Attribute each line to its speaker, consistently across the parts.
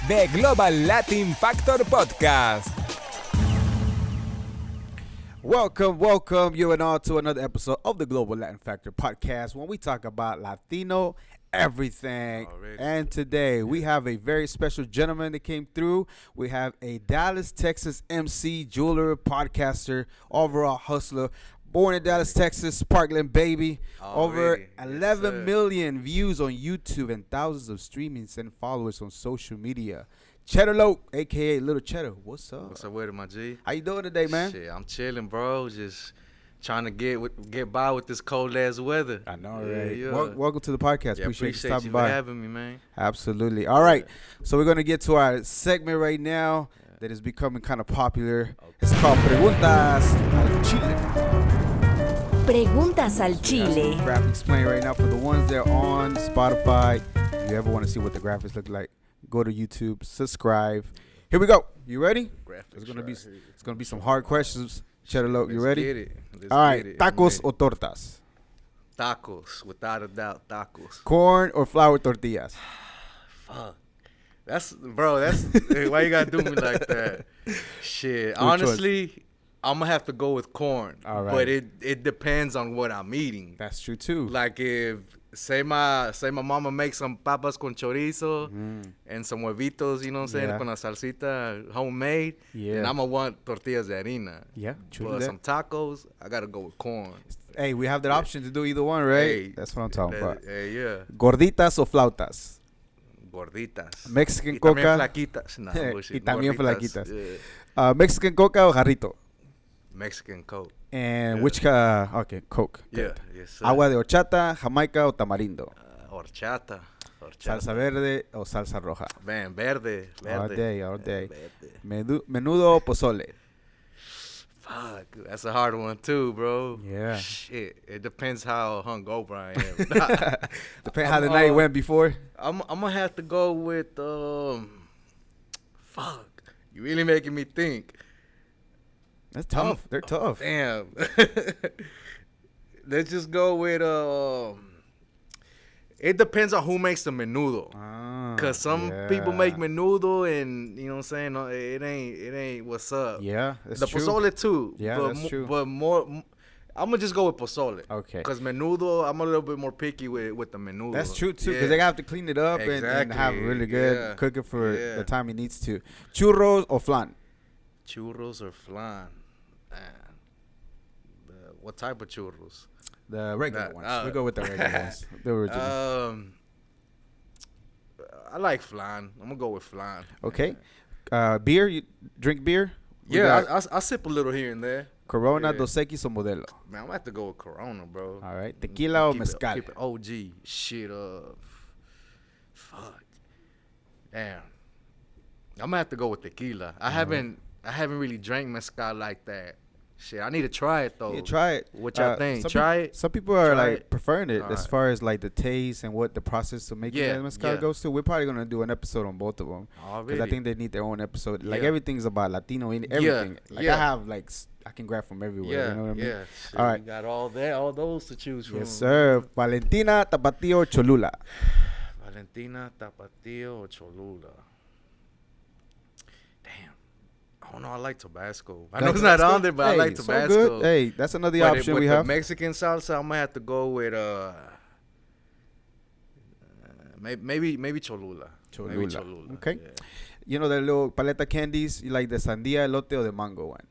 Speaker 1: The Global Latin Factor Podcast.
Speaker 2: Welcome you and all to another episode of the Global Latin Factor Podcast, when we talk about Latino everything. And today we have a very special gentleman that came through. We have a Dallas, Texas MC, jeweler, podcaster, overall hustler. Born in Dallas, Texas, Parkland baby. Over 11 million views on YouTube and thousands of streamings and followers on social media. Cheddar Loc, a.k.a. Little Cheddar. What's up?
Speaker 3: What's up with it, my G?
Speaker 2: How you doing today, man?
Speaker 3: Shit, I'm chilling, bro. Just trying to get by with this cold-ass weather.
Speaker 2: I know, right?
Speaker 3: Yeah.
Speaker 2: Welcome to the podcast.
Speaker 3: Yeah,
Speaker 2: appreciate you
Speaker 3: you
Speaker 2: stopping
Speaker 3: for
Speaker 2: by.
Speaker 3: having me, man.
Speaker 2: Absolutely. All right. So we're going to get to our segment right now that is becoming kind of popular. It's called Preguntas al Chile.
Speaker 4: Preguntas al Chile.
Speaker 2: Graphics playing right now for the ones that are on Spotify. If you ever want to see what the graphics look like, go to YouTube, subscribe. Here we go. You ready? It's gonna be some hard questions. Cheddar Loc, you ready?
Speaker 3: Let's get it.
Speaker 2: All right. Tacos or tortas?
Speaker 3: Tacos, without a doubt, tacos.
Speaker 2: Corn or flour tortillas?
Speaker 3: Fuck. That's why you gotta do me like that. Shit. Honestly, I'm gonna have to go with corn.
Speaker 2: All right.
Speaker 3: But it depends on what I'm eating.
Speaker 2: That's true too.
Speaker 3: Like if say my mama makes some papas con chorizo and some huevitos, you know what I'm saying,
Speaker 2: Yeah.
Speaker 3: con la salsita homemade,
Speaker 2: Yeah.
Speaker 3: then I'm gonna want tortillas de harina.
Speaker 2: Yeah, true
Speaker 3: But
Speaker 2: that.
Speaker 3: some tacos, I gotta go with corn.
Speaker 2: Hey, we have that option to do either one, right?
Speaker 3: Hey,
Speaker 2: That's what I'm talking about.
Speaker 3: Yeah.
Speaker 2: Gorditas o flautas?
Speaker 3: Gorditas.
Speaker 2: Mexican
Speaker 3: Y
Speaker 2: coca.
Speaker 3: también flaquitas. Nah, bullshit.
Speaker 2: Y también
Speaker 3: Gorditas,
Speaker 2: flaquitas.
Speaker 3: yeah.
Speaker 2: Mexican coca o jarrito?
Speaker 3: Mexican Coke.
Speaker 2: And
Speaker 3: Yeah.
Speaker 2: which okay, Coke.
Speaker 3: Yeah.
Speaker 2: Good.
Speaker 3: Yes, sir.
Speaker 2: Agua de horchata, jamaica o tamarindo?
Speaker 3: Horchata.
Speaker 2: Salsa verde o salsa roja?
Speaker 3: Man, verde.
Speaker 2: All day.
Speaker 3: Verde.
Speaker 2: Menudo o pozole?
Speaker 3: Fuck, that's a hard one too, bro.
Speaker 2: Yeah.
Speaker 3: Shit, it depends how hungover I am.
Speaker 2: Depends how the night went before.
Speaker 3: I'm gonna have to go with fuck. You really making me think.
Speaker 2: That's tough. They're tough.
Speaker 3: Damn. Let's just go with it depends on who makes the menudo. Cause some people make menudo and you know what I'm saying, it ain't what's up.
Speaker 2: Yeah, that's
Speaker 3: the
Speaker 2: true.
Speaker 3: pozole too.
Speaker 2: Yeah,
Speaker 3: but
Speaker 2: that's true.
Speaker 3: But more, I'm gonna just go with pozole.
Speaker 2: Okay.
Speaker 3: Cause menudo, I'm a little bit more picky with the menudo.
Speaker 2: That's true too, because
Speaker 3: Yeah.
Speaker 2: they have to clean it up and have
Speaker 3: Exactly.
Speaker 2: really good
Speaker 3: Yeah.
Speaker 2: cooking for
Speaker 3: Yeah.
Speaker 2: the time it needs to. Churros or flan?
Speaker 3: Churros or flan? Man. What type of churros?
Speaker 2: The regular ones. We go with the regular ones. The original.
Speaker 3: I like flan. I'm gonna go with flan.
Speaker 2: Okay. Beer? You drink beer? We
Speaker 3: Yeah,
Speaker 2: got
Speaker 3: I sip a little here and there.
Speaker 2: Corona,
Speaker 3: yeah.
Speaker 2: Dos Equis, or Modelo?
Speaker 3: Man, I'm gonna have to go with Corona, bro.
Speaker 2: All right. Tequila or
Speaker 3: Keep
Speaker 2: mezcal?
Speaker 3: Keep it OG. Shit up. Fuck. Damn. I'm gonna have to go with tequila. I haven't really drank mezcal like that. Shit, I need to try it though.
Speaker 2: Yeah, try it.
Speaker 3: What y'all think?
Speaker 2: Some
Speaker 3: Try it.
Speaker 2: Some people are
Speaker 3: Try
Speaker 2: like
Speaker 3: it.
Speaker 2: preferring it as
Speaker 3: Alright.
Speaker 2: far as like the taste and what the process to making
Speaker 3: Yeah,
Speaker 2: the mezcal
Speaker 3: yeah.
Speaker 2: goes to. We're probably gonna do an episode on both of them because I think they need their own episode. Like
Speaker 3: Yeah.
Speaker 2: everything's about Latino in everything. Like
Speaker 3: yeah.
Speaker 2: I have like I can grab from everywhere. You know what I mean?
Speaker 3: Yeah. Shit,
Speaker 2: All right.
Speaker 3: You got all those to choose from.
Speaker 2: Yes, sir. Valentina, Tapatio, Cholula.
Speaker 3: Valentina, Tapatio, or Cholula. Damn. I don't know. I like Tabasco. I know it's not on there, but I like Tabasco.
Speaker 2: So good. Hey, that's another
Speaker 3: But
Speaker 2: option
Speaker 3: with
Speaker 2: we
Speaker 3: the
Speaker 2: have.
Speaker 3: Mexican salsa, I'm gonna have to go with maybe Cholula. Maybe Cholula.
Speaker 2: Okay.
Speaker 3: Yeah.
Speaker 2: You know the little paleta candies, you like the sandia, elote, or the mango one?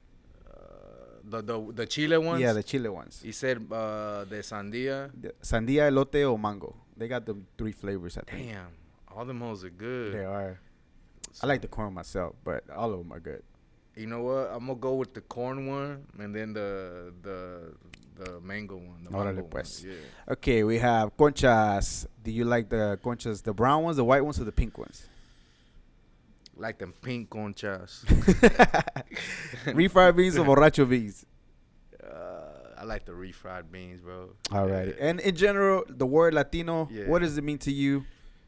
Speaker 3: The Chile ones.
Speaker 2: Yeah, the Chile ones.
Speaker 3: He said the sandia.
Speaker 2: The sandia, elote, or mango. They got the 3 flavors, I think.
Speaker 3: Damn, all them hoes are good.
Speaker 2: They are. I like the corn myself, but all of them are good.
Speaker 3: You know what? I'm gonna go with the corn one and then the mango one. The
Speaker 2: Órale,
Speaker 3: mango
Speaker 2: pues.
Speaker 3: one. Yeah.
Speaker 2: Okay, we have conchas. Do you like the conchas, the brown ones, the white ones, or the pink ones?
Speaker 3: Like them pink conchas.
Speaker 2: Refried beans or borracho beans?
Speaker 3: I like the refried beans, bro.
Speaker 2: Alrighty.
Speaker 3: Yeah.
Speaker 2: And in general, the word Latino,
Speaker 3: Yeah.
Speaker 2: what does it mean to you?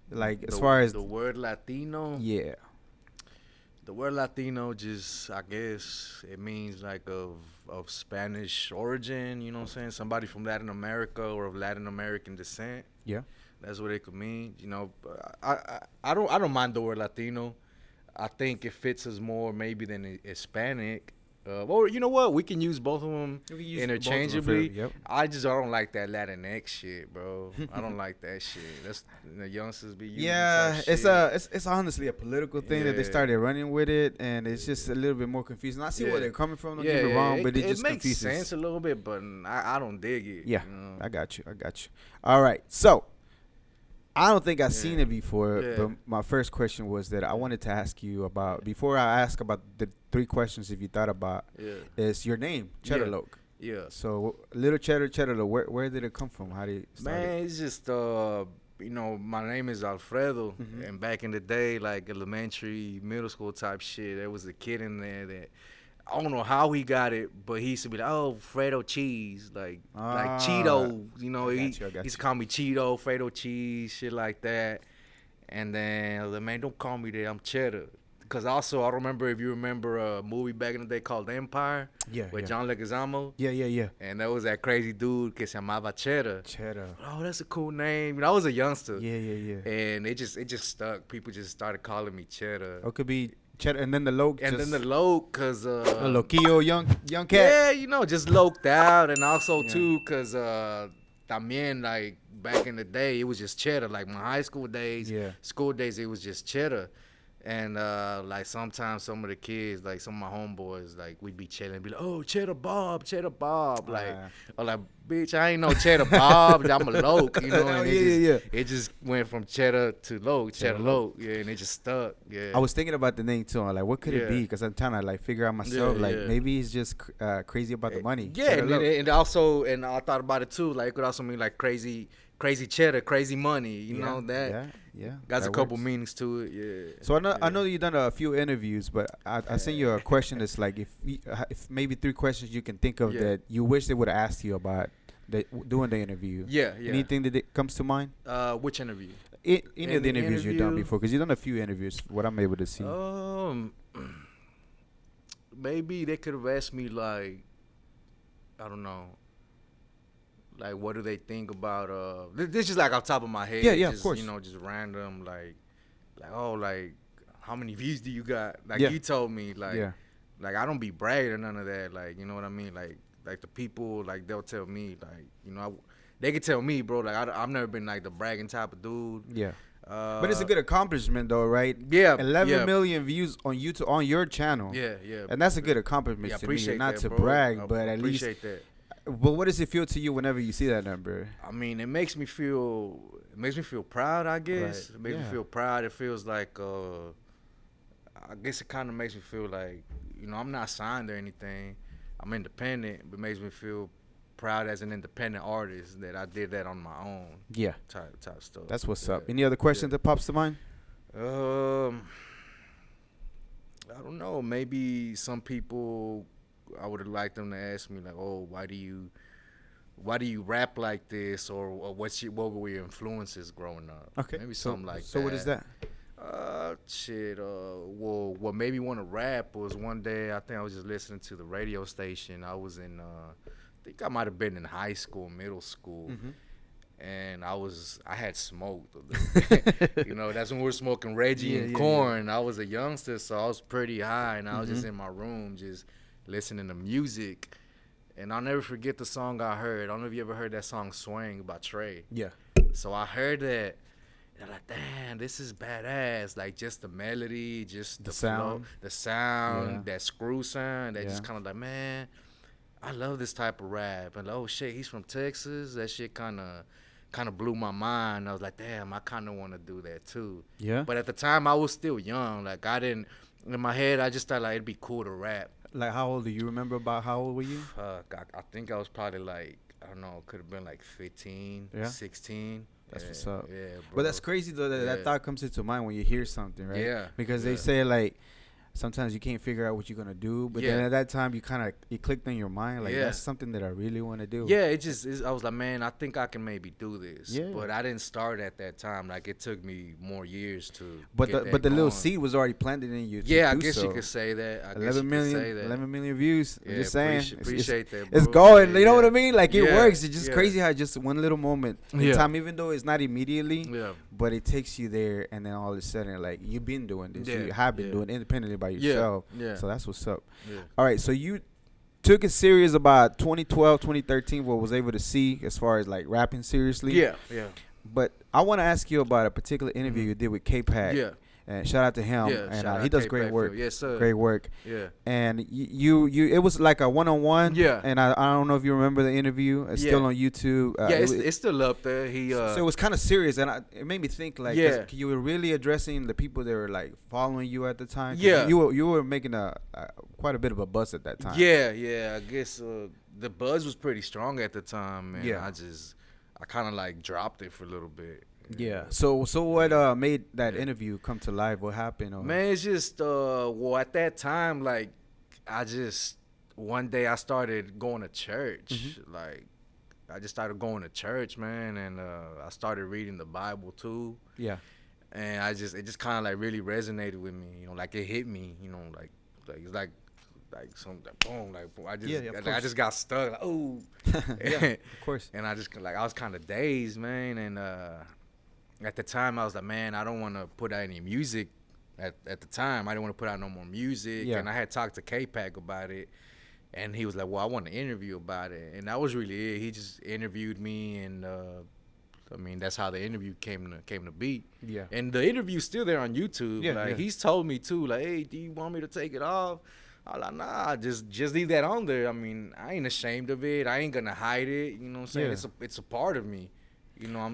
Speaker 2: Like as far as
Speaker 3: the word Latino.
Speaker 2: yeah.
Speaker 3: The word Latino just, I guess, it means like of Spanish origin, you know what I'm saying? Somebody from Latin America or of Latin American descent.
Speaker 2: Yeah.
Speaker 3: That's what it could mean. You know, I don't mind the word Latino. I think it fits us more maybe than Hispanic. Or you know what? We can use both of them interchangeably.
Speaker 2: Yep.
Speaker 3: I don't like that Latinx shit, bro. I don't like that shit. That's the youngsters be using.
Speaker 2: Yeah,
Speaker 3: type
Speaker 2: it's
Speaker 3: shit.
Speaker 2: it's honestly a political thing that they
Speaker 3: Yeah.
Speaker 2: started running with it, and it's just a little bit more confusing. I see where
Speaker 3: Yeah.
Speaker 2: they're coming from. Don't get me wrong, but it just
Speaker 3: makes
Speaker 2: confuses.
Speaker 3: sense a little bit, but I don't dig it.
Speaker 2: Yeah,
Speaker 3: you know?
Speaker 2: I got you. All right, so I don't think I've seen it before,
Speaker 3: Yeah.
Speaker 2: but my first question was that I wanted to ask you about, before I ask about the 3 questions if you thought about, is your name, Cheddar
Speaker 3: Yeah.
Speaker 2: Loc.
Speaker 3: Yeah.
Speaker 2: So, Little Cheddar Loc, where did it come from? How did it start?
Speaker 3: Man, it's just you know, my name is Alfredo, and back in the day, like elementary, middle school type shit, there was a kid in there that I don't know how he got it, but he used to be like, "Oh, Fredo cheese," like Cheeto, you know.
Speaker 2: I
Speaker 3: He
Speaker 2: got you.
Speaker 3: used to call me Cheeto, Fredo cheese, shit like that. And then I was like, man, don't call me that. I'm Cheddar. Because also, I remember if you remember a movie back in the day called Empire, with John Leguizamo.
Speaker 2: Yeah.
Speaker 3: And that was that crazy dude que se llamaba Cheddar. Oh, that's a cool name. And I was a youngster.
Speaker 2: Yeah.
Speaker 3: And it just stuck. People just started calling me Cheddar.
Speaker 2: Or it could be Cheddar, and then the Loc.
Speaker 3: And then the Loc, because...
Speaker 2: the Loquillo, young cat.
Speaker 3: Yeah, you know, just loped out. And also, too, because también, like, back in the day, it was just Cheddar. Like, my high school days, school days, it was just Cheddar. And, like, sometimes some of the kids, like, some of my homeboys, like, we'd be chilling and be like, oh, Cheddar Bob. Like, or like, bitch, I ain't no Cheddar Bob. I'm a Loc, you know? And it just went from Cheddar to Loc, Cheddar Loc. Yeah, and it just stuck. Yeah.
Speaker 2: I was thinking about the name, too. I'm like, what could it be? Because I'm trying to, like, figure out myself. Maybe he's just crazy about the money.
Speaker 3: Yeah, and also, and I thought about it, too. Like, it could also mean, like, crazy cheddar, crazy money. You know that?
Speaker 2: Yeah.
Speaker 3: Got a couple meanings to it. Yeah.
Speaker 2: So I know you've done a few interviews, but I sent you a question that's like if maybe 3 questions you can think of that you wish they would have asked you about doing the interview.
Speaker 3: Yeah.
Speaker 2: Anything that comes to mind?
Speaker 3: Which interview?
Speaker 2: Any of the interviews you've done before, because you've done a few interviews. What I'm able to see.
Speaker 3: Maybe they could have asked me, like, I don't know. Like, what do they think about this is like off top of my head.
Speaker 2: Yeah,
Speaker 3: just,
Speaker 2: of course.
Speaker 3: You know, just random, like oh, like, how many views do you got? Like, you told me, like I don't be bragging or none of that. Like, you know what I mean? Like the people, like, they'll tell me, like, you know, they could tell me, bro, like, I've never been, like, the bragging type of dude.
Speaker 2: Yeah. But it's a good accomplishment, though, right?
Speaker 3: Yeah.
Speaker 2: 11 million views on YouTube, on your channel.
Speaker 3: Yeah.
Speaker 2: And that's a good accomplishment to me.
Speaker 3: Appreciate
Speaker 2: Not
Speaker 3: that,
Speaker 2: to
Speaker 3: bro.
Speaker 2: brag, but at least.
Speaker 3: Appreciate that.
Speaker 2: But what does it feel to you whenever you see that number?
Speaker 3: I mean, it makes me feel proud, I guess.
Speaker 2: Right.
Speaker 3: It makes me feel proud. It feels like I guess it kind of makes me feel like, you know, I'm not signed or anything. I'm independent, but it makes me feel proud as an independent artist that I did that on my own.
Speaker 2: Yeah.
Speaker 3: Type stuff.
Speaker 2: That's what's up. Any other questions that pops to mind?
Speaker 3: I don't know. Maybe some people, I would have liked them to ask me, like, oh, why do you rap like this, or what were your influences growing up?
Speaker 2: Okay,
Speaker 3: maybe something like that.
Speaker 2: So what is that?
Speaker 3: Well, what made me want to rap was one day I think I was just listening to the radio station. I was in, I think I might have been in high school, middle school. And I had smoked a little bit. You know, that's when we were smoking Reggie and Corn. I was a youngster, so I was pretty high, and I was just in my room just listening to music. And I'll never forget the song I heard. I don't know if you ever heard that song Swing by Trey.
Speaker 2: Yeah.
Speaker 3: So I heard that, and I'm like, damn, this is badass. Like, just the melody, just the
Speaker 2: sound.
Speaker 3: flow, the sound, that screw sound, that just kind of like, man, I love this type of rap. And oh shit, he's from Texas. That shit kind of blew my mind. I was like, damn, I kind of want to do that too.
Speaker 2: Yeah.
Speaker 3: But at the time, I was still young. Like, in my head, I just thought, like, it'd be cool to rap.
Speaker 2: Like, how old do you remember about how old were you?
Speaker 3: I think I was probably, like, I don't know, could have been like 15, 16.
Speaker 2: That's what's up.
Speaker 3: Yeah, bro.
Speaker 2: But that's crazy, though, that thought comes into mind when you hear something, right?
Speaker 3: Yeah.
Speaker 2: Because they say, like, sometimes you can't figure out what you're gonna do, but
Speaker 3: Yeah.
Speaker 2: then at that time you clicked in your mind like
Speaker 3: Yeah.
Speaker 2: that's something that I really want to do.
Speaker 3: Yeah, I was like, man, I think I can maybe do this.
Speaker 2: Yeah.
Speaker 3: But I didn't start at that time. Like, it took me more years to.
Speaker 2: But
Speaker 3: get
Speaker 2: the little
Speaker 3: going.
Speaker 2: seed was already planted in you.
Speaker 3: Yeah, I
Speaker 2: do
Speaker 3: guess
Speaker 2: so.
Speaker 3: you could say that. I guess
Speaker 2: 11
Speaker 3: you
Speaker 2: million,
Speaker 3: could say that.
Speaker 2: 11 million views. I'm
Speaker 3: Yeah,
Speaker 2: just saying,
Speaker 3: appreciate that,
Speaker 2: it's
Speaker 3: bro.
Speaker 2: going.
Speaker 3: Yeah,
Speaker 2: You know what I
Speaker 3: yeah.
Speaker 2: mean? Like it
Speaker 3: Yeah,
Speaker 2: works. It's just
Speaker 3: yeah.
Speaker 2: crazy how just one little moment in
Speaker 3: Yeah.
Speaker 2: time, even though it's not immediately,
Speaker 3: Yeah.
Speaker 2: but it takes you there, and then all of a sudden, like you've been doing this,
Speaker 3: Yeah,
Speaker 2: you have been
Speaker 3: yeah.
Speaker 2: doing it independently by
Speaker 3: Yeah,
Speaker 2: yourself.
Speaker 3: yeah.
Speaker 2: So that's what's up.
Speaker 3: Yeah.
Speaker 2: All right, so you took it serious about 2012, 2013, what was able to see as far as like rapping seriously.
Speaker 3: Yeah. Yeah.
Speaker 2: But I want to ask you about a particular interview you did with K-Pac.
Speaker 3: Yeah.
Speaker 2: And shout out to him.
Speaker 3: Yeah,
Speaker 2: And
Speaker 3: shout
Speaker 2: he
Speaker 3: out
Speaker 2: does
Speaker 3: K-Pac
Speaker 2: great
Speaker 3: for-
Speaker 2: work.
Speaker 3: yes, sir.
Speaker 2: Great work.
Speaker 3: Yeah.
Speaker 2: And you it was like a one-on-one.
Speaker 3: Yeah.
Speaker 2: And I don't know if you remember the interview. It's still
Speaker 3: Yeah.
Speaker 2: on YouTube.
Speaker 3: Yeah, it's still up there.
Speaker 2: So it was kind of serious, and it made me think like, 'cause
Speaker 3: Yeah.
Speaker 2: you were really addressing the people that were like following you at the time. 'Cause
Speaker 3: Yeah.
Speaker 2: you were making quite a bit of a buzz at that time.
Speaker 3: Yeah. I guess the buzz was pretty strong at the time, and
Speaker 2: Yeah.
Speaker 3: I kind of like dropped it for a little bit.
Speaker 2: Yeah. So what made that
Speaker 3: Yeah.
Speaker 2: interview come to life? What happened? Or?
Speaker 3: Man, it's just well, at that time, like one day I started going to church.
Speaker 2: Mm-hmm.
Speaker 3: Like I just started going to church, man, and I started reading the Bible too.
Speaker 2: Yeah.
Speaker 3: And it just kind of like really resonated with me, like it hit me, like it's like some boom, like I just got stuck, like oh,
Speaker 2: Yeah, of course.
Speaker 3: and I was kind of dazed, man, and at the time I was like, man, I don't want to put out any music. At the time, I didn't want to put out no more music,
Speaker 2: Yeah.
Speaker 3: and I had talked to K-Pac about it, and he was like, well, I want to interview about it, and that was really it. He just interviewed me, and I mean, that's how the interview came to be.
Speaker 2: Yeah.
Speaker 3: And the interview's still there on YouTube.
Speaker 2: Yeah,
Speaker 3: Like
Speaker 2: yeah.
Speaker 3: he's told me too, like, hey, do you want me to take it off? I was like, nah, just leave that on there. I mean, I ain't ashamed of it. I ain't gonna hide it. You know what I'm saying?
Speaker 2: Yeah.
Speaker 3: It's a part of me.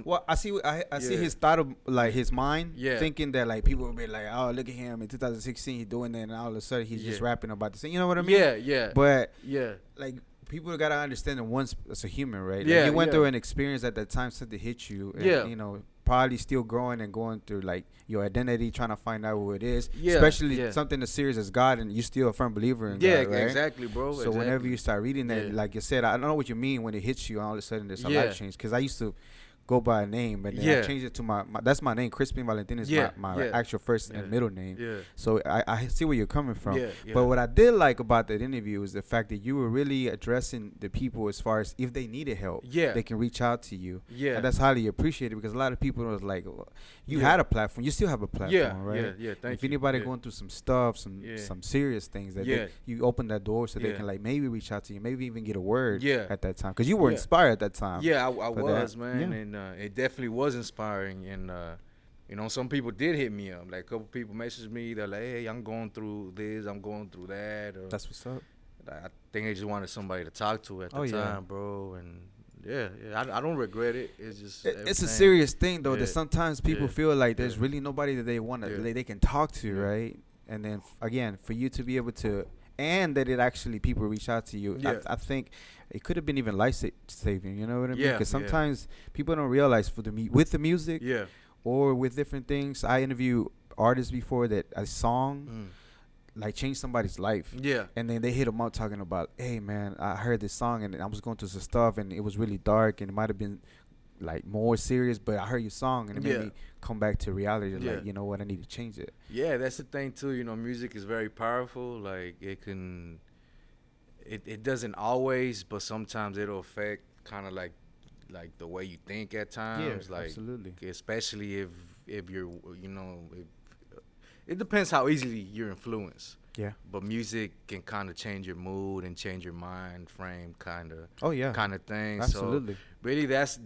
Speaker 2: Well, I see
Speaker 3: Yeah.
Speaker 2: his thought of like his mind,
Speaker 3: Yeah.
Speaker 2: thinking that like people will be like, oh, look at him in 2016, he's doing that, and all of a sudden he's just
Speaker 3: Yeah.
Speaker 2: rapping about this. You know what I mean?
Speaker 3: Yeah.
Speaker 2: But
Speaker 3: Yeah.
Speaker 2: like people gotta understand that once as a human, right? Like,
Speaker 3: Yeah,
Speaker 2: you went
Speaker 3: yeah.
Speaker 2: through an experience at that time, something hit you. And,
Speaker 3: Yeah.
Speaker 2: probably still growing and going through like your identity, trying to find out who it is.
Speaker 3: Yeah,
Speaker 2: Especially
Speaker 3: yeah.
Speaker 2: something as serious as God, and you still a firm believer in
Speaker 3: Yeah,
Speaker 2: God, right?
Speaker 3: exactly, bro.
Speaker 2: So whenever
Speaker 3: exactly.
Speaker 2: you start reading that,
Speaker 3: Yeah.
Speaker 2: like you said, I don't know what you mean when it hits you, and all of a sudden there's a
Speaker 3: Yeah.
Speaker 2: life change. Because I used to go by a name, but then I
Speaker 3: Yeah.
Speaker 2: changed it to my that's my name. Crispin Valentin is
Speaker 3: Yeah,
Speaker 2: my
Speaker 3: yeah.
Speaker 2: actual first
Speaker 3: Yeah.
Speaker 2: and middle name.
Speaker 3: Yeah.
Speaker 2: So I see where you're coming from.
Speaker 3: Yeah, yeah.
Speaker 2: But what I did like about that interview is the fact that you were really addressing the people as far as if they needed help,
Speaker 3: Yeah.
Speaker 2: they can reach out to you.
Speaker 3: Yeah.
Speaker 2: And that's highly appreciated because a lot of people was like, you
Speaker 3: Yeah.
Speaker 2: had a platform, you still have a platform,
Speaker 3: Yeah,
Speaker 2: right?
Speaker 3: yeah, thank
Speaker 2: if
Speaker 3: you.
Speaker 2: anybody
Speaker 3: Yeah.
Speaker 2: going through some stuff, some
Speaker 3: Yeah.
Speaker 2: serious things that
Speaker 3: Yeah.
Speaker 2: you open that door so they
Speaker 3: Yeah.
Speaker 2: can like maybe reach out to you, maybe even get a word
Speaker 3: Yeah.
Speaker 2: at that time because you were
Speaker 3: Yeah.
Speaker 2: inspired at that time.
Speaker 3: Yeah, I
Speaker 2: for
Speaker 3: was,
Speaker 2: that.
Speaker 3: man,
Speaker 2: Yeah.
Speaker 3: and it definitely was inspiring. And some people did hit me up. Like a couple people messaged me. They're like, "Hey, I'm going through this. I'm going through that." Or,
Speaker 2: That's what's up.
Speaker 3: I think they just wanted somebody to talk to at the
Speaker 2: Oh, yeah.
Speaker 3: time, bro. And yeah, I don't regret it. It's just
Speaker 2: It's a
Speaker 3: everything.
Speaker 2: serious thing though that
Speaker 3: Yeah.
Speaker 2: sometimes people
Speaker 3: Yeah.
Speaker 2: feel like there's
Speaker 3: Yeah.
Speaker 2: really nobody that they want to
Speaker 3: Yeah.
Speaker 2: they can talk to,
Speaker 3: Yeah.
Speaker 2: right? And then again, for you to be able to, and that it actually people reach out to you,
Speaker 3: Yeah.
Speaker 2: I think it could have been even life saving. You know what I mean?
Speaker 3: Yeah,
Speaker 2: Because
Speaker 3: yeah.
Speaker 2: sometimes people don't realize with the music
Speaker 3: Yeah.
Speaker 2: or with different things. I interview artists before that a song like changed somebody's life.
Speaker 3: Yeah.
Speaker 2: And then they hit them up talking about, hey man, I heard this song and I was going through some stuff and it was really dark and it might have been like more serious, but I heard your song and it made
Speaker 3: Yeah.
Speaker 2: me come back to reality.
Speaker 3: Yeah.
Speaker 2: Like, you know what, I need to change it.
Speaker 3: Yeah, that's the thing too. Music is very powerful. Like it doesn't always, but sometimes it'll affect kind of like the way you think at times. Like
Speaker 2: absolutely.
Speaker 3: especially if you're it depends how easily you're influenced.
Speaker 2: Yeah.
Speaker 3: But music can kind of change your mood and change your mind frame, kind of.
Speaker 2: Oh yeah.
Speaker 3: Kind of thing.
Speaker 2: Absolutely.
Speaker 3: So really, that's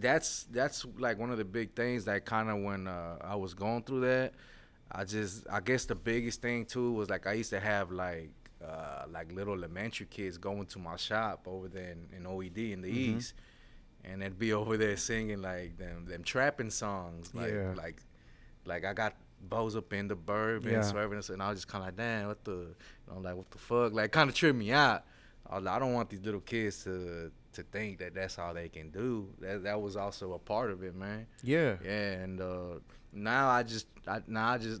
Speaker 3: like one of the big things that kind of when I was going through that, I guess the biggest thing too was like I used to have like little elementary kids going to my shop over there in OED in the
Speaker 2: Mm-hmm.
Speaker 3: East, and they'd be over there singing like them trapping songs,
Speaker 2: Yeah.
Speaker 3: like I got bows up in the burb
Speaker 2: Yeah.
Speaker 3: and swerving, and I was just kind of like, damn, what the fuck, like kind of tripped me out. I was like, I don't want these little kids to think that that's all they can do. That was also a part of it, man.
Speaker 2: Yeah.
Speaker 3: Yeah, and now I just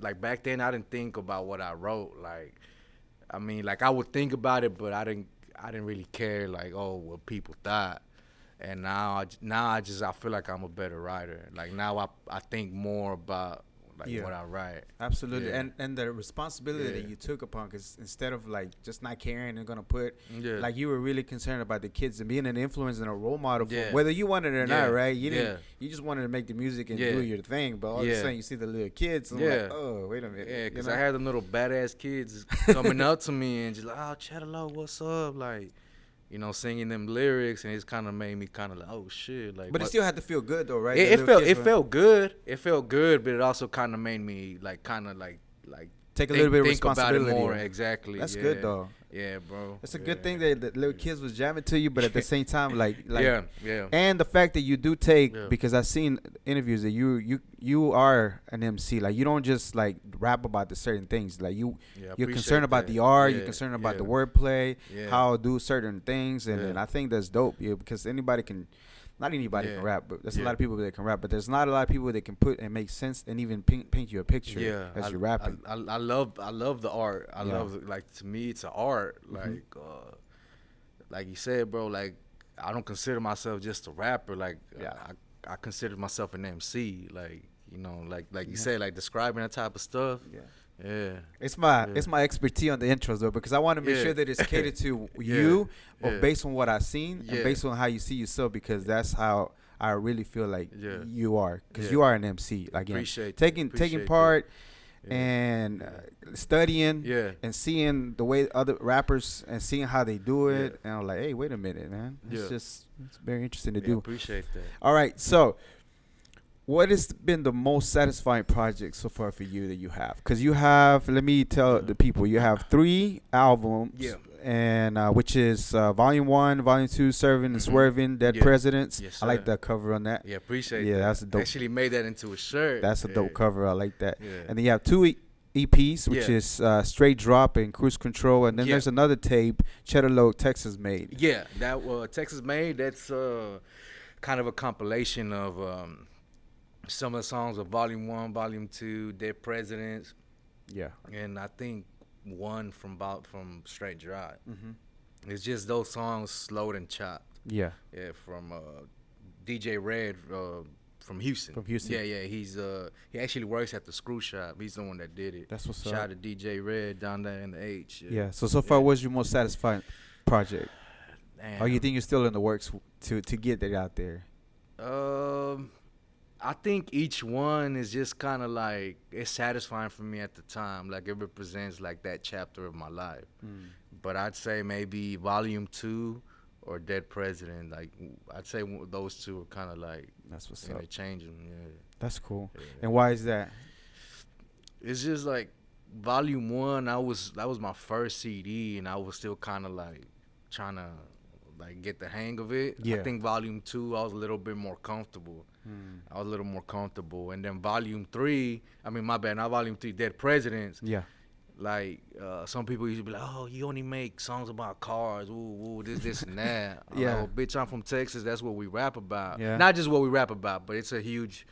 Speaker 3: like back then I didn't think about what I wrote. Like I mean, like I would think about it, but I didn't really care like, oh, what people thought. And now I feel like I'm a better writer. Like now I think more about like what I write.
Speaker 2: Absolutely. And the responsibility that you took upon, because instead of like just not caring and gonna put like you were really concerned about the kids and being an influence and a role model for whether you wanted it or not, right? You didn't you just wanted to make the music and do your thing, but all of a sudden you see the little kids and like, oh, wait a minute.
Speaker 3: Yeah, because I had them little badass kids coming up to me and just like, oh, Chedda Loc, what's up? Like, you know, singing them lyrics, and it's kind of made me kind of like, oh shit, like.
Speaker 2: But it still had to feel good though, right?
Speaker 3: It felt good. It felt good, but it also kind of made me like kind of like
Speaker 2: take a little bit of responsibility
Speaker 3: about it more. Exactly.
Speaker 2: That's good though.
Speaker 3: Yeah, bro.
Speaker 2: It's a good thing that the little kids was jamming to you, but at the same time, like
Speaker 3: yeah.
Speaker 2: And the fact that you do take, because I've seen interviews that you are an MC. Like you don't just like rap about the certain things. Like you're concerned about the art. You're concerned about the wordplay, how to do certain things, and I think that's dope. Yeah, because anybody can. Not anybody can rap, but there's a lot of people that can rap. But there's not a lot of people that can put and make sense and even paint you a picture as you're rapping.
Speaker 3: I love the art. I love like, to me it's an art. Like you said, bro. Like I don't consider myself just a rapper. Like I consider myself an MC. Like you know, like you said, like describing that type of stuff. Yeah, it's my
Speaker 2: expertise on the intros though, because I want to make sure that it's catered to you, or based on what I've seen and based on how you see yourself, because that's how I really feel like you are, because you are an MC. Like taking part and studying and seeing the way other rappers and seeing how they do it, and I'm like, hey, wait a minute, man, it's very interesting to do.
Speaker 3: Appreciate that.
Speaker 2: All right, so. What has been the most satisfying project so far for you that you have? Because you have, let me tell the people, you have 3 albums, and which is Volume 1, Volume 2, Serving and Swerving, Dead Presidents.
Speaker 3: Yes,
Speaker 2: I like that cover on that.
Speaker 3: Yeah, appreciate that.
Speaker 2: Yeah, that's a dope.
Speaker 3: Actually made that into a shirt.
Speaker 2: That's a dope cover. I like that. Yeah. And then you have 2 EPs, which is Straight Drop and Cruise Control, and then there's another tape, Chedda Loc, Texas Made.
Speaker 3: Yeah, that Texas Made. That's kind of a compilation of some of the songs of Volume 1, Volume 2, Dead Presidents. Yeah. And I think one from Straight Drop. Mm-hmm. It's just those songs slowed and chopped. Yeah. Yeah, from DJ Red from Houston. Yeah. He actually works at the Screw Shop. He's the one that did it.
Speaker 2: That's what's up.
Speaker 3: Shout out to DJ Red down there in the H.
Speaker 2: Yeah. So far, what's your most satisfying project? Damn. Or you think you're still in the works to get that out there?
Speaker 3: I think each one is just kind of like, it's satisfying for me at the time. Like it represents like that chapter of my life. But I'd say maybe Volume 2 or Dead President. Like I'd say those two are kind of like,
Speaker 2: that's what's up.
Speaker 3: Changing. Yeah.
Speaker 2: That's cool. Yeah. And why is that?
Speaker 3: It's just like Volume 1, that was my first CD, and I was still kind of like trying to like get the hang of it. Yeah. I think Volume 2, I was a little bit more comfortable. I was a little more comfortable. And then Volume 3, not Volume 3, Dead Presidents. Yeah. Like, some people used to be like, oh, you only make songs about cars, ooh, this, and that. Yeah. Like, well, bitch, I'm from Texas. That's what we rap about. Yeah. Not just what we rap about, but it's a huge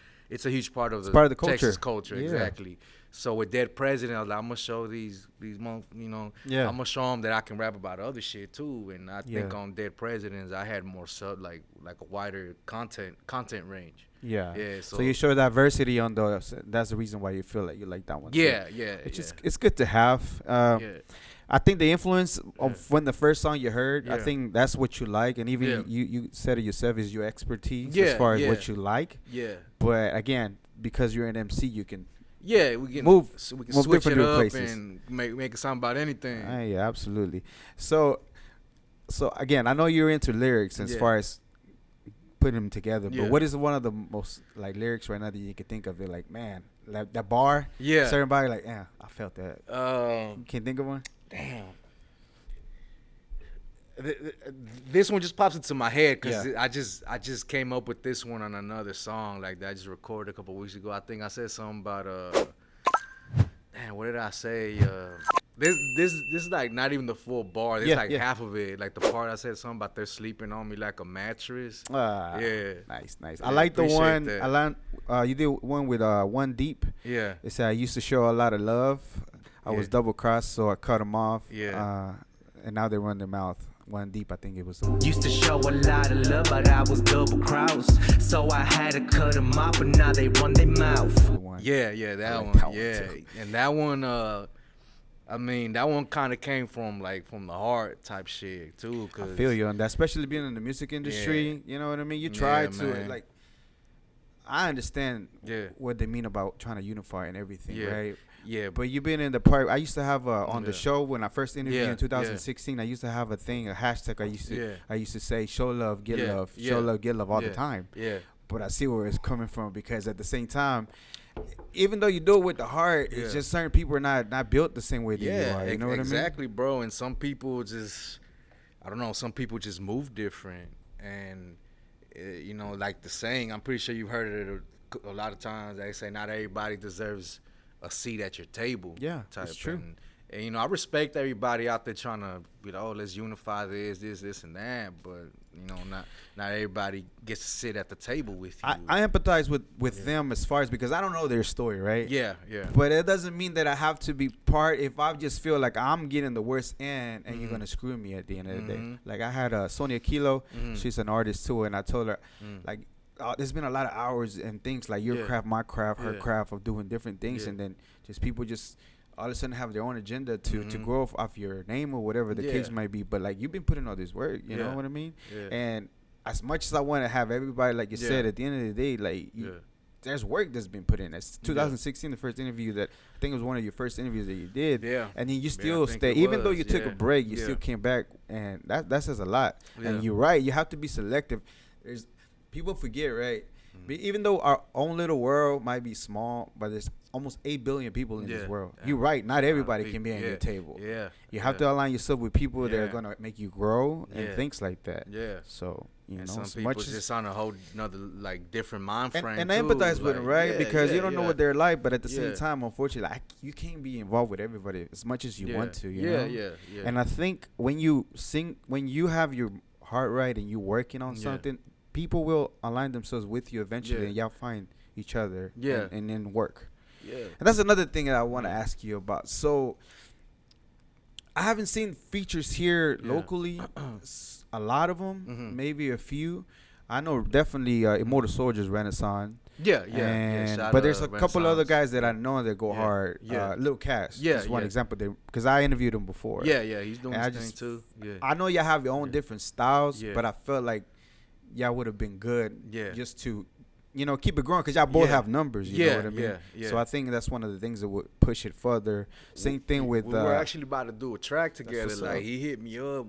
Speaker 3: part of the
Speaker 2: culture.
Speaker 3: Texas culture, exactly. So with Dead President, I was like, I'm gonna show these I'm gonna show them that I can rap about other shit too. And I think on Dead Presidents, I had more like a wider content range. Yeah. Yeah. So
Speaker 2: you show diversity on those. That's the reason why you feel like you like that one.
Speaker 3: Yeah.
Speaker 2: Too. Yeah. It's good to have. I think the influence of when the first song you heard, I think that's what you like, and even you said it yourself, is your expertise as far as what you like. Yeah. But again, because you're an MC, you can.
Speaker 3: Yeah, we can switch it up places. And make it sound about anything.
Speaker 2: Yeah, absolutely. So again, I know you're into lyrics as far as putting them together. But what is one of the most like lyrics right now that you can think of? It like, man, like that bar. Yeah. Certain body like, yeah, I felt that. You can't think of one.
Speaker 3: Damn. This one just pops into my head because I just came up with this one on another song like that I just recorded a couple weeks ago. I think I said something about damn, what did I say? This is like not even the full bar. It's like half of it. Like the part I said something about they're sleeping on me like a mattress.
Speaker 2: Nice. Yeah, I like the one. You did one with One Deep. Yeah. It said I used to show a lot of love. I was double crossed, so I cut them off.
Speaker 3: Yeah.
Speaker 2: And now they run their mouth. One Deep, I think it was.
Speaker 5: Used to show a lot of love, but I was double crossed. So I had to cut them off, but now they run their mouth.
Speaker 3: Yeah, that one. Yeah. And that one, I mean, that one kind of came from the heart type shit too. Cause
Speaker 2: I feel you on that, especially being in the music industry. You know what I mean? You try to
Speaker 3: man.
Speaker 2: like. I understand what they mean about trying to unify and everything, right?
Speaker 3: Yeah.
Speaker 2: But you've been in the part. I used to have on the show when I first interviewed in 2016. I used to have a thing, a hashtag. I used to say, "Show love, get love, show love, get love" all the time.
Speaker 3: Yeah.
Speaker 2: But I see where it's coming from, because at the same time, even though you do it with the heart, it's just certain people are not built the same way that you are. You know what I mean?
Speaker 3: Exactly, bro. And some people just, I don't know. Some people just move different, and you know, like the saying, I'm pretty sure you've heard it a lot of times. They say not everybody deserves a seat at your table.
Speaker 2: Yeah, that's true.
Speaker 3: And you know, I respect everybody out there trying to, you know, let's unify this and that. But you know, not everybody gets to sit at the table with you.
Speaker 2: I empathize with them as far as, because I don't know their story, right?
Speaker 3: Yeah.
Speaker 2: But it doesn't mean that I have to be part. If I just feel like I'm getting the worst end, and you're gonna screw me at the end of the day. Like I had Sonia Kilo, she's an artist too, and I told her like. There's been a lot of hours and things like your craft, my craft, her craft of doing different things, and then just people just all of a sudden have their own agenda to grow off your name or whatever the case might be. But like you've been putting all this work, you know what I mean? Yeah. And as much as I want to have everybody, like you said, at the end of the day, like there's work that's been put in. It's 2016, the first interview that I think it was one of your first interviews that you did. Yeah. And then you still stay, even though you took a break, you still came back, and that says a lot. And you're right, you have to be selective. People forget, right? Even though our own little world might be small, but there's almost 8 billion people in this world. You're right. Not everybody can be at your table. Yeah. You have to align yourself with people that are going to make you grow and things like that. Yeah. So, you know,
Speaker 3: some people just on a whole another, like, different mind frame.
Speaker 2: And I empathize with them, right? Because you don't know what they're like, but at the same time, unfortunately, you can't be involved with everybody as much as you want to, you know? Yeah. And I think when you have your heart right and you're working on something, people will align themselves with you eventually, and y'all find each other and then work. Yeah. And that's another thing that I want to ask you about. So I haven't seen features here locally, a lot of them, maybe a few. I know definitely Immortal Soldiers, Renaissance. But there's a couple other guys that I know that go hard. Lil Cass is one example, because I interviewed him before.
Speaker 3: He's doing his thing too.
Speaker 2: I know y'all have your own different styles, but I felt like y'all would have been good just to, you know, keep it growing, because y'all both have numbers, you know what I mean? So I think that's one of the things that would push it further. Same thing with...
Speaker 3: We were actually about to do a track together. Like, he hit me up.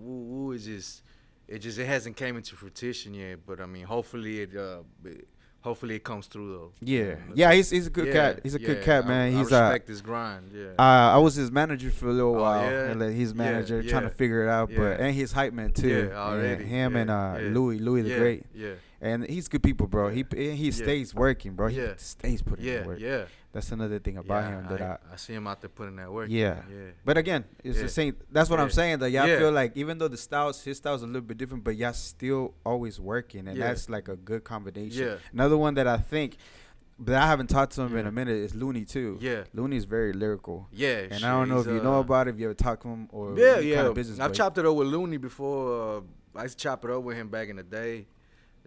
Speaker 3: It hasn't came into fruition yet, but I mean, hopefully it comes through though.
Speaker 2: He's a good cat. He's a good cat, man.
Speaker 3: I respect his grind.
Speaker 2: I was his manager for a little while. He's manager trying to figure it out, and he's hype man too. Him and Louis the Great. And he's good people, bro. He stays working, bro. He stays putting in work. That's another thing about him that I
Speaker 3: see him out there putting that work.
Speaker 2: But again, it's the same. That's what I'm saying. That y'all feel like, even though his style's a little bit different, but y'all still always working, and that's like a good combination. Another one that I think, but I haven't talked to him in a minute, is Looney too. Looney's very lyrical. And I don't know if you know about it, if you ever talked to him or kind of business.
Speaker 3: I've chopped it up with Looney before. I used to chop it up with him back in the day.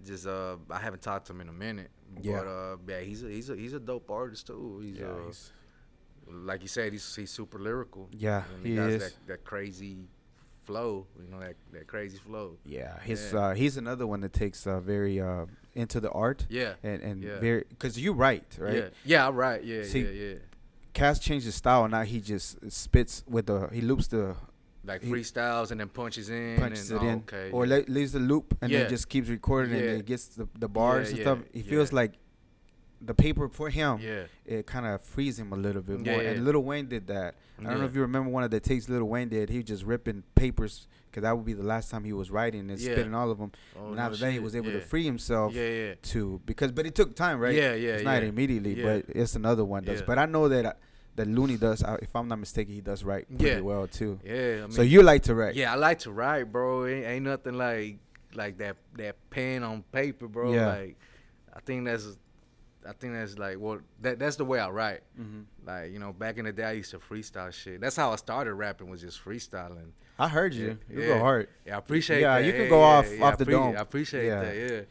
Speaker 3: Just I haven't talked to him in a minute. But he's a dope artist too. He's like you said, he's super lyrical.
Speaker 2: He
Speaker 3: has that crazy flow. You know, that crazy flow.
Speaker 2: He's another one that takes very into the art. And very, because you write, right?
Speaker 3: I write.
Speaker 2: Cass changed his style. Now he just spits with he loops the.
Speaker 3: Like freestyles and then punches in.
Speaker 2: Okay, or leaves the loop and then just keeps recording and then gets the bars and stuff. He feels like the paper for him, it kind of frees him a little bit more. And Lil Wayne did that. I don't know if you remember one of the takes Lil Wayne did. He was just ripping papers, because that would be the last time he was writing and spitting all of them. Now that he was able to free himself but it took time, right? It's not immediately, but it's another one. But I know that Looney does, if I'm not mistaken, he does write pretty well too. I mean, so you like to write?
Speaker 3: Yeah, I like to write, bro. Ain't nothing like that pen on paper, bro. Like, I think I think that's like that's the way I write. Like, you know, back in the day I used to freestyle shit. That's how I started rapping, was just freestylling.
Speaker 2: I heard you. You go hard.
Speaker 3: Yeah, I appreciate
Speaker 2: yeah,
Speaker 3: that.
Speaker 2: you can go off the dome.
Speaker 3: I appreciate that.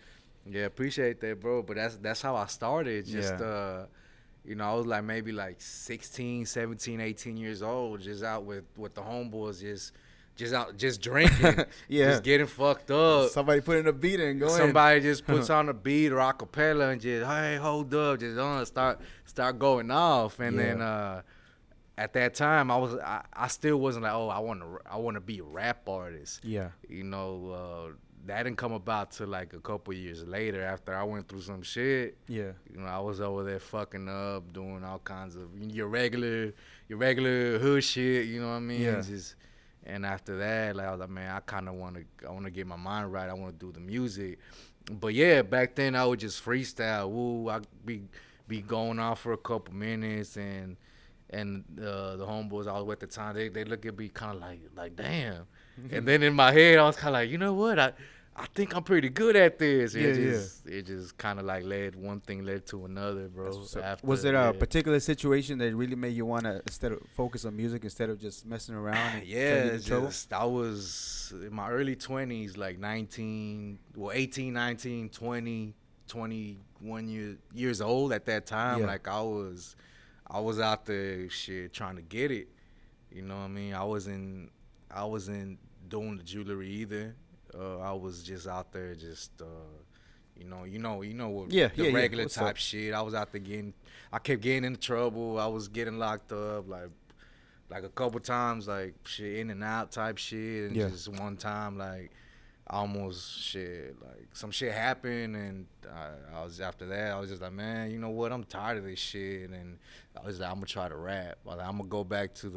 Speaker 3: Yeah, appreciate that, bro. But that's how I started. Just you know, I was like maybe like 16, 17, 18 years old, just out with the homeboys, just drinking, just getting fucked up.
Speaker 2: Somebody putting a beat in, going.
Speaker 3: Somebody just puts on a beat or acapella and just, hey, hold up, just start going off. And then at that time, I still wasn't like, oh, I want to be a rap artist. Yeah, you know, that didn't come about till like a couple years later after I went through some shit. Yeah, you know, I was over there fucking up, doing all kinds of your regular hood shit. You know what I mean? Yeah. And after that, like, I was like, man, I want to get my mind right. I want to do the music. But yeah, back then I would just freestyle. Woo, I'd be going off for a couple minutes, and the homeboys I was with at the time, they look at me kind of like damn. And then in my head, I was kind of like, you know what? I think I'm pretty good at this. It just kind of like one thing led to another, bro.
Speaker 2: Was it a particular situation that really made you want to focus on music instead of just messing around?
Speaker 3: I was in my early 20s, like 18, 19, 20, 21 years old at that time. Yeah. Like I was out there shit trying to get it. You know what I mean? I wasn't doing the jewelry either. I was just out there, just you know, the regular type shit. I was out there I kept getting into trouble. I was getting locked up, like a couple times, like shit in and out type shit, and just one time, like almost shit, like some shit happened, and I was after that. I was just like, man, you know what? I'm tired of this shit, and I was like, I'm gonna try to rap. I'm gonna go back to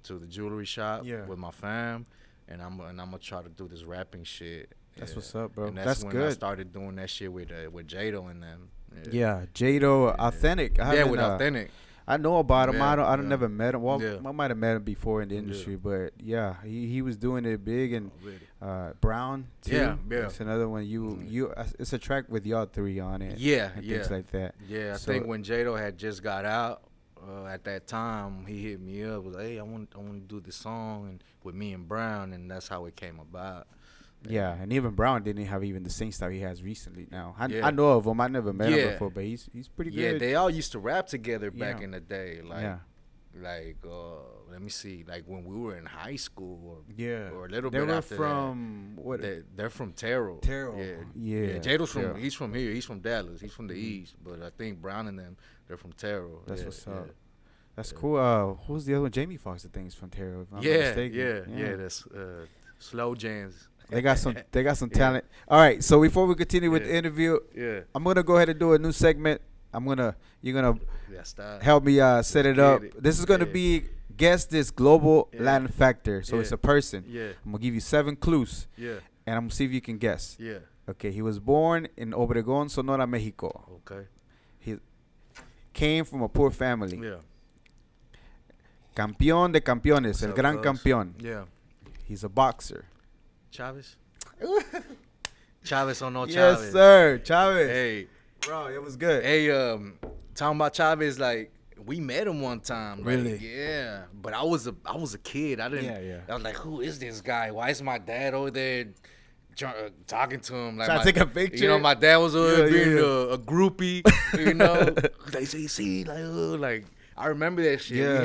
Speaker 3: the jewelry shop with my fam. And I'm gonna try to do this rapping shit.
Speaker 2: That's what's up, bro.
Speaker 3: And that's when
Speaker 2: good.
Speaker 3: I started doing that shit with Jado and them.
Speaker 2: Yeah, Jado, Authentic.
Speaker 3: With Authentic.
Speaker 2: I know about him. I never met him. Well, I might have met him before in the industry, but he was doing it big. And Brown too. Yeah. It's another one. It's a track with y'all three on it. And things like that.
Speaker 3: Yeah, I think when Jado had just got out. At that time, he hit me up, was like, hey, I want to do this song and with me and Brown, and that's how it came about.
Speaker 2: Yeah, and even Brown didn't have even the same style he has recently now. I know of him. I never met him before, but he's pretty good.
Speaker 3: Yeah, they all used to rap together back in the day. Like, let me see, like when we were in high school or a little bit after that. They're from Terrell. Yeah. Jado's he's from here. He's from Dallas. He's from the East. But I think Brown and them, they're from Terrell.
Speaker 2: That's what's up. That's cool. Who's the other one? Jamie Foxx, I think, is from Terrell. If I'm not mistaken.
Speaker 3: Yeah. That's Slow Jams.
Speaker 2: They got some talent. All right. So before we continue with the interview, I'm gonna go ahead and do a new segment. You're gonna help me set it up. This is gonna be guess this global Latin factor. So it's a person. I'm gonna give you 7 clues. And I'm gonna see if you can guess. Okay. He was born in Obregón, Sonora, Mexico. Okay. He came from a poor family. Campeón de campeones, el gran campeón. He's a boxer.
Speaker 3: Chavez? Chavez or no Chavez?
Speaker 2: Yes, sir. Chavez.
Speaker 3: Hey.
Speaker 2: Bro, it was good.
Speaker 3: Hey, talking about Chavez, like, we met him one time.
Speaker 2: Really?
Speaker 3: Like, yeah. But I was a kid. I didn't. I was like, who is this guy? Why is my dad over there talking to him? Like,
Speaker 2: trying to take a picture?
Speaker 3: You know, my dad was over there being a groupie. You know, they say, see, like I remember that shit.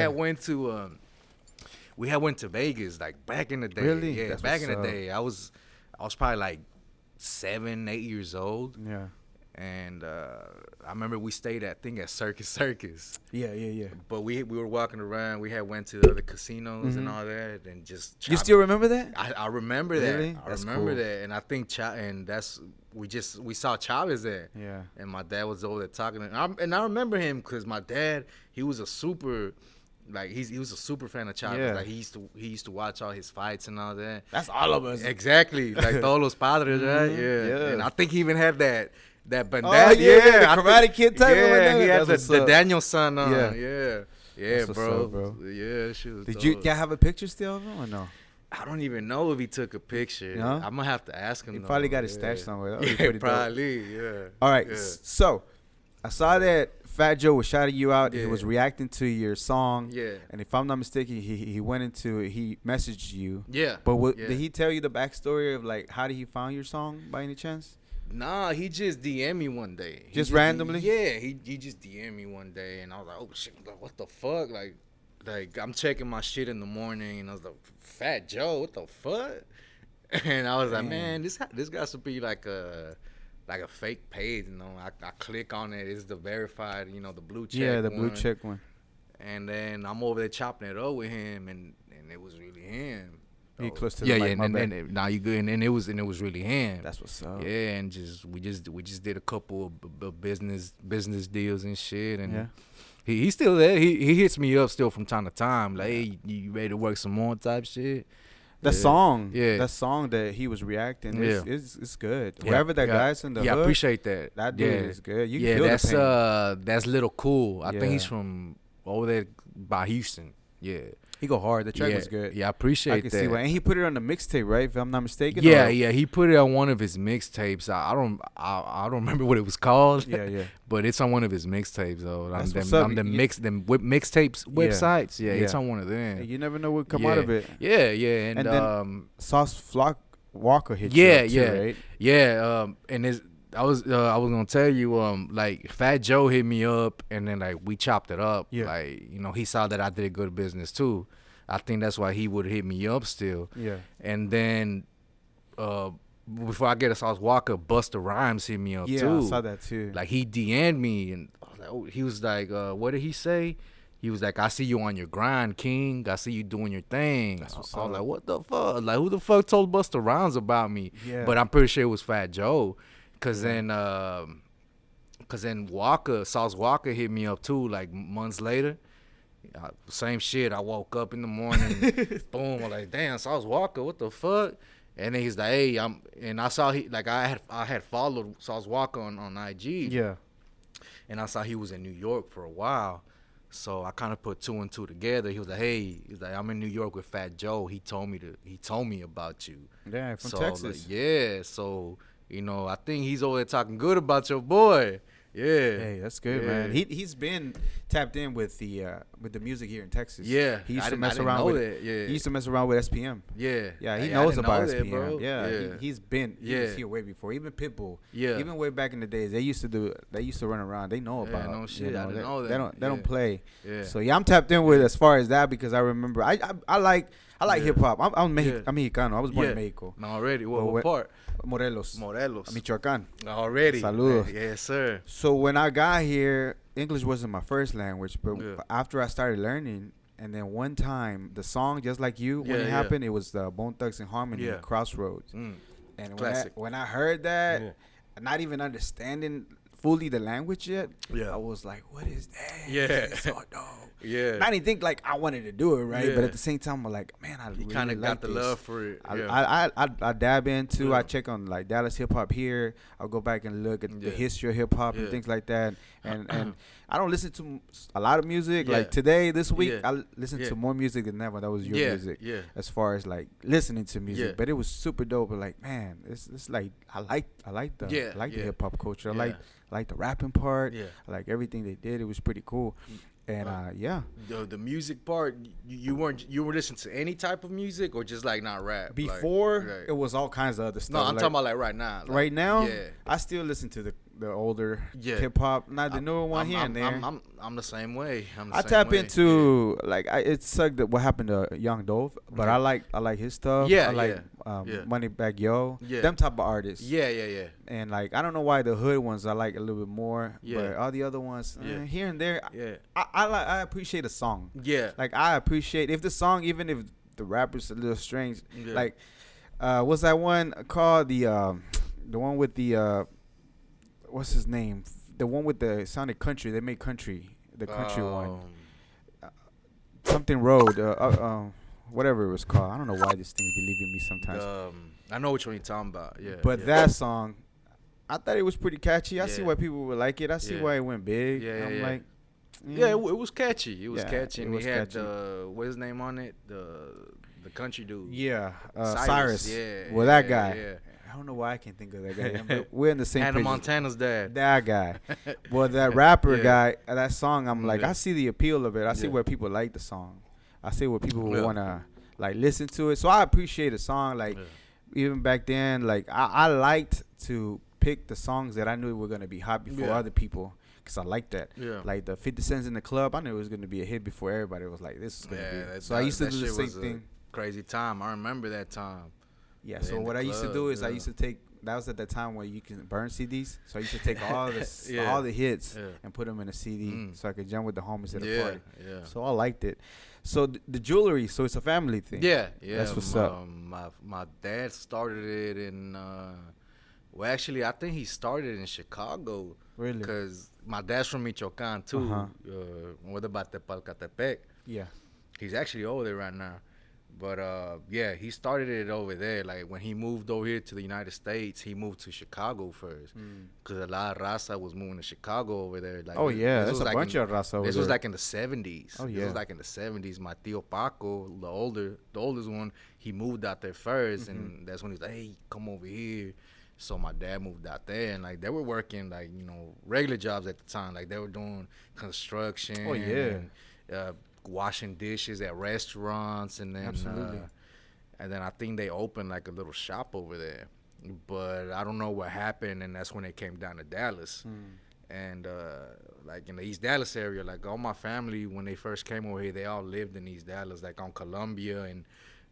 Speaker 3: We had went to Vegas like back in the day.
Speaker 2: Really?
Speaker 3: Yeah,
Speaker 2: That's
Speaker 3: back in the day. I was probably like 7, 8 years old.
Speaker 2: Yeah.
Speaker 3: And I remember we stayed at Circus.
Speaker 2: Yeah.
Speaker 3: But we were walking around. We had went to the other casinos and all that, and just.
Speaker 2: You still remember that?
Speaker 3: I remember
Speaker 2: really?
Speaker 3: that. I remember that, and I think we saw Chavez there.
Speaker 2: Yeah.
Speaker 3: And my dad was over there talking, and I remember him because my dad, he was a super. Like he was a super fan of Chavez.
Speaker 2: Yeah.
Speaker 3: Like he used to watch all his fights and all that.
Speaker 2: That's all of us.
Speaker 3: Exactly. Like todos los padres, right? Yeah. And I think he even had that bandana.
Speaker 2: Oh, the Karate Kid type.
Speaker 3: Yeah, he had the Daniel son on. Yeah,
Speaker 2: That's
Speaker 3: bro.
Speaker 2: Up, bro.
Speaker 3: Yeah, she was.
Speaker 2: Did y'all have a picture still of him or no?
Speaker 3: I don't even know if he took a picture.
Speaker 2: No?
Speaker 3: I'm gonna have to ask him.
Speaker 2: He probably got his stash somewhere.
Speaker 3: Yeah, probably. Yeah.
Speaker 2: All right.
Speaker 3: Yeah.
Speaker 2: So, I saw that Fat Joe was shouting you out. He
Speaker 3: Yeah.
Speaker 2: was reacting to your song.
Speaker 3: Yeah.
Speaker 2: And if I'm not mistaken, he messaged you.
Speaker 3: Yeah.
Speaker 2: But
Speaker 3: Yeah.
Speaker 2: did he tell you the backstory of like how did he find your song by any chance?
Speaker 3: Nah, he just DM'd me one day.
Speaker 2: Just randomly?
Speaker 3: Yeah, he just DM'd me one day, and I was like, oh shit, what the fuck? Like I'm checking my shit in the morning, and I was like, Fat Joe, what the fuck? And I was like, man, this got to be like a fake page, you know. I click on it, it's the verified, you know, the blue check.
Speaker 2: Yeah, the
Speaker 3: one.
Speaker 2: blue check one.
Speaker 3: And then I'm over there chopping it up with him, and it was really him.
Speaker 2: He close to
Speaker 3: yeah,
Speaker 2: the
Speaker 3: yeah,
Speaker 2: mic, my bad.
Speaker 3: and now you good, and it was really him.
Speaker 2: That's what's up.
Speaker 3: Yeah, and we just did a couple of business deals and shit, and
Speaker 2: Yeah.
Speaker 3: he's still there. He hits me up still from time to time, like, hey, you ready to work some more type shit.
Speaker 2: That
Speaker 3: Yeah.
Speaker 2: song,
Speaker 3: Yeah.
Speaker 2: that song that he was reacting,
Speaker 3: Yeah.
Speaker 2: it's good.
Speaker 3: Yeah,
Speaker 2: Wherever that
Speaker 3: yeah.
Speaker 2: guy's in the
Speaker 3: Yeah, I
Speaker 2: hood,
Speaker 3: appreciate that.
Speaker 2: that dude
Speaker 3: yeah.
Speaker 2: is good. You
Speaker 3: Yeah,
Speaker 2: can feel the pain.
Speaker 3: that's Little Cool. I think he's
Speaker 2: Yeah.
Speaker 3: from over there by Houston. Yeah.
Speaker 2: He go hard. The track
Speaker 3: yeah.
Speaker 2: was good.
Speaker 3: Yeah, I appreciate
Speaker 2: I can
Speaker 3: that.
Speaker 2: see why. And he put it on the mixtape, right? If I'm not mistaken.
Speaker 3: Yeah,
Speaker 2: or-
Speaker 3: yeah, he put it on one of his mixtapes. I don't remember what it was called.
Speaker 2: Yeah, yeah.
Speaker 3: But it's on one of his mixtapes though.
Speaker 2: That's what's up.
Speaker 3: Mixtapes websites. Yeah, it's
Speaker 2: Yeah.
Speaker 3: on one of them.
Speaker 2: Hey, you never know what come out of it.
Speaker 3: Yeah, yeah,
Speaker 2: And then Sauce Walker hit
Speaker 3: yeah,
Speaker 2: you up too,
Speaker 3: yeah,
Speaker 2: right?
Speaker 3: yeah. And I was gonna tell you, like Fat Joe hit me up, and then like we chopped it up.
Speaker 2: Yeah.
Speaker 3: Like, you know, he saw that I did good business too. I think that's why he would hit me up still.
Speaker 2: Yeah.
Speaker 3: And then before I get to Sauce Walker, Busta Rhymes hit me up
Speaker 2: Yeah,
Speaker 3: too.
Speaker 2: I saw that too.
Speaker 3: Like he DM'd me, and I was like, oh, he was like, what did he say? He was like, I see you on your grind, King. I see you doing your thing.
Speaker 2: That's what's
Speaker 3: I was
Speaker 2: up.
Speaker 3: like, what the fuck? Like, who the fuck told Busta Rhymes about me?
Speaker 2: Yeah.
Speaker 3: But I'm pretty sure it was Fat Joe. Cause then Sauce Walker hit me up too, like months later. Same shit. I woke up in the morning, boom. I'm like, damn, Sauce Walker, what the fuck? And then he's like, hey, I saw I had followed Sauce Walker on IG.
Speaker 2: Yeah.
Speaker 3: And I saw he was in New York for a while. So I kind of put two and two together. He was like, hey, I'm in New York with Fat Joe. He told me about you.
Speaker 2: Yeah, from
Speaker 3: So,
Speaker 2: Texas.
Speaker 3: like, yeah. So, you know, I think he's over there talking good about your boy. Yeah.
Speaker 2: Hey, that's good,
Speaker 3: Yeah.
Speaker 2: man. He's been tapped in with the music here in Texas.
Speaker 3: Yeah.
Speaker 2: He used
Speaker 3: I
Speaker 2: to
Speaker 3: didn't-
Speaker 2: mess
Speaker 3: I didn't
Speaker 2: around
Speaker 3: know
Speaker 2: with
Speaker 3: that, yeah.
Speaker 2: He used to mess around with SPM.
Speaker 3: Yeah.
Speaker 2: Yeah, he
Speaker 3: Hey, I
Speaker 2: knows
Speaker 3: didn't
Speaker 2: about
Speaker 3: know that,
Speaker 2: SPM.
Speaker 3: bro.
Speaker 2: Yeah, he's been he was
Speaker 3: Yeah.
Speaker 2: here way before. Even Pitbull.
Speaker 3: Yeah.
Speaker 2: Even way back in the days, they used to run around. They know
Speaker 3: Yeah,
Speaker 2: about.
Speaker 3: no shit, I didn't know that.
Speaker 2: They don't
Speaker 3: Yeah.
Speaker 2: play.
Speaker 3: Yeah.
Speaker 2: So yeah, I'm tapped in with as far as that because I remember I like
Speaker 3: Yeah.
Speaker 2: hip hop. I'm
Speaker 3: Yeah.
Speaker 2: Mexicano. I was born in
Speaker 3: Yeah.
Speaker 2: Mexico.
Speaker 3: No, already.
Speaker 2: Well,
Speaker 3: What part?
Speaker 2: Morelos.
Speaker 3: Morelos.
Speaker 2: Michoacán.
Speaker 3: Already.
Speaker 2: Saludos.
Speaker 3: Yes, sir.
Speaker 2: So when I got here, English wasn't my first language, but
Speaker 3: Yeah.
Speaker 2: after I started learning, and then one time the song "Just Like You" when
Speaker 3: Yeah,
Speaker 2: it
Speaker 3: yeah.
Speaker 2: happened, it was the Bone Thugs and Harmony,
Speaker 3: Yeah.
Speaker 2: Crossroads,
Speaker 3: Mm.
Speaker 2: and
Speaker 3: Classic.
Speaker 2: when I heard that,
Speaker 3: Yeah.
Speaker 2: not even understanding fully the language yet,
Speaker 3: Yeah.
Speaker 2: I was like, "What is that?
Speaker 3: Yeah.
Speaker 2: It's so dope."
Speaker 3: Yeah.
Speaker 2: And I didn't think like I wanted to do it right, but
Speaker 3: Yeah.
Speaker 2: at the same time, I'm like, man, I
Speaker 3: You
Speaker 2: really
Speaker 3: kind of
Speaker 2: like
Speaker 3: got the
Speaker 2: this.
Speaker 3: love for it.
Speaker 2: I,
Speaker 3: Yeah.
Speaker 2: I dab into.
Speaker 3: Yeah.
Speaker 2: I check on like Dallas hip hop here. I'll go back and look at the
Speaker 3: Yeah.
Speaker 2: history of hip hop and
Speaker 3: Yeah.
Speaker 2: things like that. And I don't listen to a lot of music.
Speaker 3: Yeah.
Speaker 2: Like today, this week,
Speaker 3: Yeah.
Speaker 2: I listened
Speaker 3: Yeah.
Speaker 2: to more music than ever. That was your
Speaker 3: Yeah.
Speaker 2: music.
Speaker 3: Yeah.
Speaker 2: As far as like listening to music,
Speaker 3: Yeah.
Speaker 2: but it was super dope. But like, man, it's like I like the
Speaker 3: Yeah.
Speaker 2: the
Speaker 3: Yeah.
Speaker 2: hip hop culture.
Speaker 3: Yeah.
Speaker 2: I like the rapping part.
Speaker 3: Yeah.
Speaker 2: I like everything they did. It was pretty cool. And yeah.
Speaker 3: The music part, you were listening to any type of music or just like not rap?
Speaker 2: Before
Speaker 3: Like-
Speaker 2: it was all kinds of other stuff.
Speaker 3: No, I'm
Speaker 2: like,
Speaker 3: talking about like right now. Like,
Speaker 2: right now,
Speaker 3: Yeah.
Speaker 2: I still listen to the older
Speaker 3: Yeah.
Speaker 2: hip hop, not the newer one here and there.
Speaker 3: I'm the same way.
Speaker 2: I tap into like it sucked that what happened to Young Dolph, but
Speaker 3: Okay.
Speaker 2: I like his stuff.
Speaker 3: Yeah,
Speaker 2: I like
Speaker 3: yeah.
Speaker 2: Moneybagg Yo,
Speaker 3: Yeah.
Speaker 2: them type of artists.
Speaker 3: Yeah, yeah, yeah.
Speaker 2: And like I don't know why the hood ones I like a little bit more,
Speaker 3: Yeah.
Speaker 2: but all the other ones
Speaker 3: Yeah.
Speaker 2: here and there,
Speaker 3: Yeah.
Speaker 2: I appreciate a song.
Speaker 3: Yeah.
Speaker 2: Like I appreciate if the song, even if the rapper's a little strange,
Speaker 3: Yeah.
Speaker 2: like what's that one called the one with the what's his name? The one with the sounded country. They made country. The country one. Something road. Whatever it was called. I don't know why these things be leaving me sometimes.
Speaker 3: I know which one you're talking about. Yeah.
Speaker 2: But
Speaker 3: yeah.
Speaker 2: that song, I thought it was pretty catchy. I see
Speaker 3: Yeah.
Speaker 2: why people would like it. I see
Speaker 3: Yeah.
Speaker 2: why it went big.
Speaker 3: Yeah, yeah,
Speaker 2: I'm
Speaker 3: yeah.
Speaker 2: like,
Speaker 3: Yeah, it was catchy. It was
Speaker 2: Yeah,
Speaker 3: catchy.
Speaker 2: it
Speaker 3: And
Speaker 2: was
Speaker 3: he had
Speaker 2: catchy.
Speaker 3: what's his name on it? The country dude.
Speaker 2: yeah,
Speaker 3: Cyrus.
Speaker 2: Cyrus.
Speaker 3: Yeah.
Speaker 2: Well,
Speaker 3: yeah,
Speaker 2: that guy.
Speaker 3: Yeah.
Speaker 2: I don't know why I can't think of that guy. But we're in the same
Speaker 3: Hannah
Speaker 2: page.
Speaker 3: Montana's dad.
Speaker 2: That guy. Well, that rapper
Speaker 3: Yeah.
Speaker 2: guy, that song, I'm like,
Speaker 3: Yeah.
Speaker 2: I see the appeal of it. I see
Speaker 3: Yeah.
Speaker 2: where people like the song. I see where people
Speaker 3: Yeah.
Speaker 2: want to, like, listen to it. So I appreciate the song. Like, even back then, like, I liked to pick the songs that I knew were going to be hot before
Speaker 3: Yeah.
Speaker 2: other people. Because I like that.
Speaker 3: Yeah.
Speaker 2: Like, the 50 Cents in the Club, I knew it was going to be a hit before everybody was like, this is going to be it. So I used to do the
Speaker 3: shit
Speaker 2: same
Speaker 3: was a
Speaker 2: thing.
Speaker 3: Crazy time. I remember that time.
Speaker 2: Yeah,
Speaker 3: Yeah,
Speaker 2: so
Speaker 3: in
Speaker 2: what
Speaker 3: the
Speaker 2: I used to
Speaker 3: club,
Speaker 2: do is I
Speaker 3: yeah.
Speaker 2: used to take, that was at the time where you can burn CDs. So I used to take all
Speaker 3: Yeah.
Speaker 2: all the hits
Speaker 3: Yeah.
Speaker 2: and put them in a CD
Speaker 3: Mm.
Speaker 2: so I could jam with the homies at a
Speaker 3: Yeah,
Speaker 2: party.
Speaker 3: yeah.
Speaker 2: So I liked it. So the jewelry, so it's a family thing.
Speaker 3: Yeah.
Speaker 2: That's what's up.
Speaker 3: My dad started it in. Well, actually, I think he started in Chicago.
Speaker 2: Really?
Speaker 3: Because my dad's from Michoacan too.
Speaker 2: Uh-huh.
Speaker 3: What about Tepalcatepec?
Speaker 2: Yeah.
Speaker 3: He's actually over there right now. But yeah, he started it over there. Like when he moved over here to the United States, he moved to Chicago first, because a lot of raza was moving to Chicago over there. Like,
Speaker 2: Oh, yeah,
Speaker 3: this
Speaker 2: there's
Speaker 3: was
Speaker 2: a
Speaker 3: like
Speaker 2: bunch of raza over
Speaker 3: This was
Speaker 2: there.
Speaker 3: like in the 70s.
Speaker 2: Oh,
Speaker 3: This
Speaker 2: yeah.
Speaker 3: was like in the 70s. My tío Paco, the oldest one, he moved out there 1st, and that's when he's like, hey, come over here. So my dad moved out there, and like they were working like, you know, regular jobs at the time. Like they were doing construction.
Speaker 2: Oh, yeah.
Speaker 3: And, washing dishes at restaurants, and then
Speaker 2: Absolutely.
Speaker 3: and then I think they opened like a little shop over there, but I don't know what happened, and that's when they came down to Dallas. And like in the East Dallas area, like all my family, when they first came over here, they all lived in East Dallas, like on Columbia and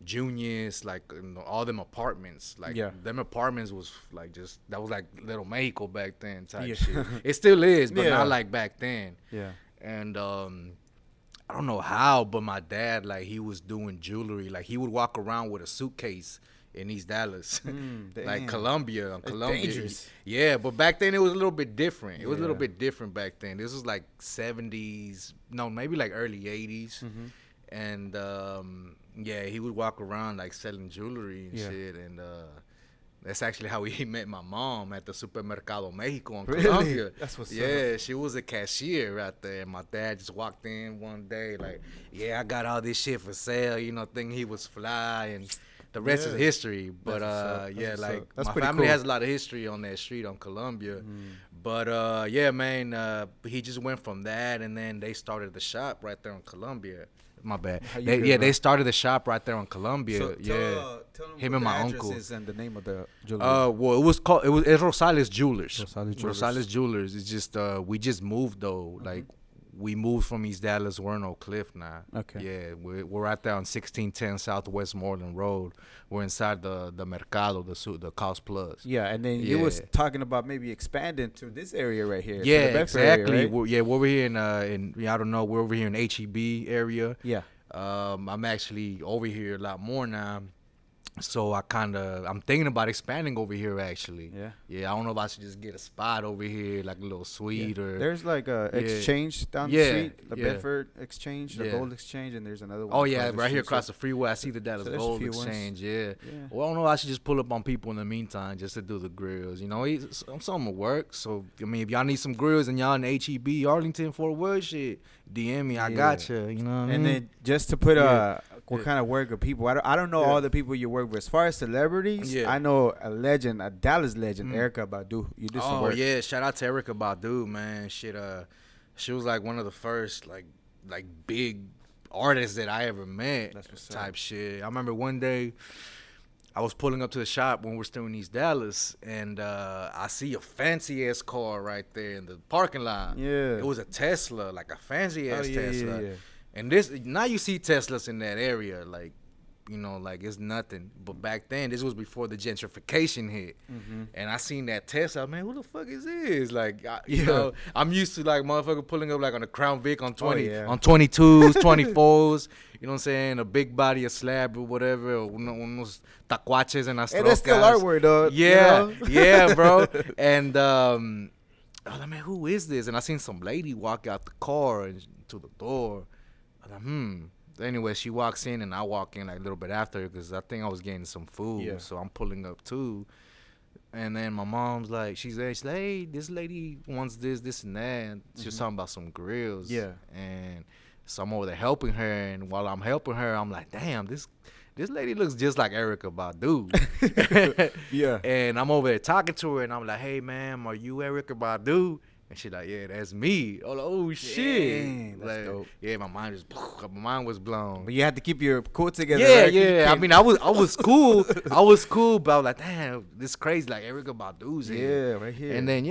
Speaker 3: Junius, like, you know, all them apartments. Like,
Speaker 2: Yeah.
Speaker 3: them apartments was like just, that was like Little Mexico back then type
Speaker 2: Yeah.
Speaker 3: shit. It still is, but
Speaker 2: Yeah.
Speaker 3: not like back then.
Speaker 2: Yeah.
Speaker 3: And I don't know how, but my dad, like, he was doing jewelry. Like, he would walk around with a suitcase in East Dallas, like
Speaker 2: damn.
Speaker 3: Columbia, on
Speaker 2: That's
Speaker 3: Columbia.
Speaker 2: dangerous.
Speaker 3: Yeah, but back then it was a little bit different. It was a little
Speaker 2: Yeah.
Speaker 3: bit different back then. This was like 70s, no, maybe like early 80s. And yeah, he would walk around like selling jewelry and
Speaker 2: Yeah.
Speaker 3: shit. And that's actually how he met my mom at the Supermercado Mexico on
Speaker 2: Really?
Speaker 3: Columbia.
Speaker 2: That's what's
Speaker 3: Yeah, she was a cashier out there. And my dad just walked in one day like, yeah, I got all this shit for sale, you know, thinking he was fly, and the rest is
Speaker 2: Yeah.
Speaker 3: history. But
Speaker 2: That's what's up. That's
Speaker 3: yeah,
Speaker 2: what's
Speaker 3: like
Speaker 2: up. That's
Speaker 3: my
Speaker 2: pretty
Speaker 3: family
Speaker 2: cool.
Speaker 3: has a lot of history on that street on Columbia. But yeah, man, he just went from that, and then they started the shop right there on Columbia. My bad.
Speaker 2: How you
Speaker 3: They,
Speaker 2: good,
Speaker 3: yeah,
Speaker 2: bro?
Speaker 3: they started the shop right there on Columbia.
Speaker 2: So
Speaker 3: yeah.
Speaker 2: tell them
Speaker 3: Him
Speaker 2: what
Speaker 3: and my
Speaker 2: the address
Speaker 3: uncle.
Speaker 2: is and the name of the jewelry.
Speaker 3: Well, it's Rosales Jewelers.
Speaker 2: Rosales Jewelers.
Speaker 3: Rosales Jewelers. It's just we just moved though. Like we moved from East Dallas. We're in Oak Cliff now.
Speaker 2: Okay.
Speaker 3: Yeah, we're right there on 1610 Southwest Moreland Road. We're inside the Mercado, the Cost Plus.
Speaker 2: Yeah, and then you was
Speaker 3: Yeah.
Speaker 2: talking about maybe expanding to this area right here. to
Speaker 3: Yeah,
Speaker 2: the Bedford area,
Speaker 3: exactly.
Speaker 2: right?
Speaker 3: We're over here in I don't know. We're over here in HEB area.
Speaker 2: Yeah.
Speaker 3: I'm actually over here a lot more now. So I'm thinking about expanding over here actually.
Speaker 2: Yeah.
Speaker 3: Yeah, I don't know if I should just get a spot over here, like a little suite or.
Speaker 2: There's like a
Speaker 3: Yeah.
Speaker 2: exchange down the
Speaker 3: Yeah,
Speaker 2: street, the
Speaker 3: yeah.
Speaker 2: Bedford Exchange, the
Speaker 3: Yeah.
Speaker 2: Gold Exchange, and there's another one.
Speaker 3: Oh yeah,
Speaker 2: across the
Speaker 3: right here
Speaker 2: street.
Speaker 3: across
Speaker 2: So-
Speaker 3: the freeway. I see the Dallas
Speaker 2: so there's a
Speaker 3: Gold
Speaker 2: few ones.
Speaker 3: Exchange. Yeah.
Speaker 2: Yeah.
Speaker 3: Well, I don't know. I should just pull up on people in the meantime just to do the grills. You know, something will work. So I mean, if y'all need some grills and y'all in HEB, Arlington, Fort Worth, shit, DM me. I
Speaker 2: Yeah.
Speaker 3: got you. You know what I mean?
Speaker 2: And then just to put
Speaker 3: Yeah.
Speaker 2: what
Speaker 3: Yeah.
Speaker 2: kind of work of people, I don't know
Speaker 3: Yeah.
Speaker 2: all the people you work with. As far as celebrities,
Speaker 3: Yeah.
Speaker 2: I know a legend, a Dallas legend, Erykah Badu. You do some
Speaker 3: Oh
Speaker 2: work.
Speaker 3: yeah, shout out to Erykah Badu, man. Shit, she was like one of the first like big artists that I ever met.
Speaker 2: That's what's
Speaker 3: type
Speaker 2: up.
Speaker 3: shit. I remember one day I was pulling up to the shop when we're still in East Dallas, and I see a fancy ass car right there in the parking lot.
Speaker 2: Yeah.
Speaker 3: It was a Tesla, like a fancy ass
Speaker 2: Oh, yeah, yeah,
Speaker 3: Tesla.
Speaker 2: yeah.
Speaker 3: And this now you see Teslas in that area, like, you know, like it's nothing. But back then, this was before the gentrification hit, and I seen that Tesla. Man, who the fuck is this? Like, you know, I'm used to like motherfucker pulling up like on a Crown Vic on 20,
Speaker 2: yeah.
Speaker 3: on 22s, 24s. You know what I'm saying? A big body, a slab or whatever, or unos tacuaches and las
Speaker 2: And that's still
Speaker 3: trocas.
Speaker 2: artwork, dog. you
Speaker 3: Yeah,
Speaker 2: know?
Speaker 3: yeah, bro. And I was like, man, who is this? And I seen some lady walk out the car and to the door. I was like, Anyway, she walks in and I walk in like a little bit after because I think I was getting some food.
Speaker 2: Yeah.
Speaker 3: So I'm pulling up too. And then my mom's like, she's like, hey, this lady wants this and that. And she was talking about some grills.
Speaker 2: Yeah.
Speaker 3: And so I'm over there helping her. And while I'm helping her, I'm like, damn, this this lady looks just like Erykah Badu.
Speaker 2: Yeah.
Speaker 3: And I'm over there talking to her, and I'm like, hey, ma'am, are you Erykah Badu? And she's like, yeah, that's me. I'm like, oh, shit.
Speaker 2: Dang, that's
Speaker 3: like,
Speaker 2: dope.
Speaker 3: Yeah, my mind was blown.
Speaker 2: But you had to keep your cool together.
Speaker 3: Yeah,
Speaker 2: right?
Speaker 3: yeah. I mean, I was cool. I was cool, but I was like, damn, this is crazy. Like Erykah Badu's here.
Speaker 2: Yeah, right here.
Speaker 3: And then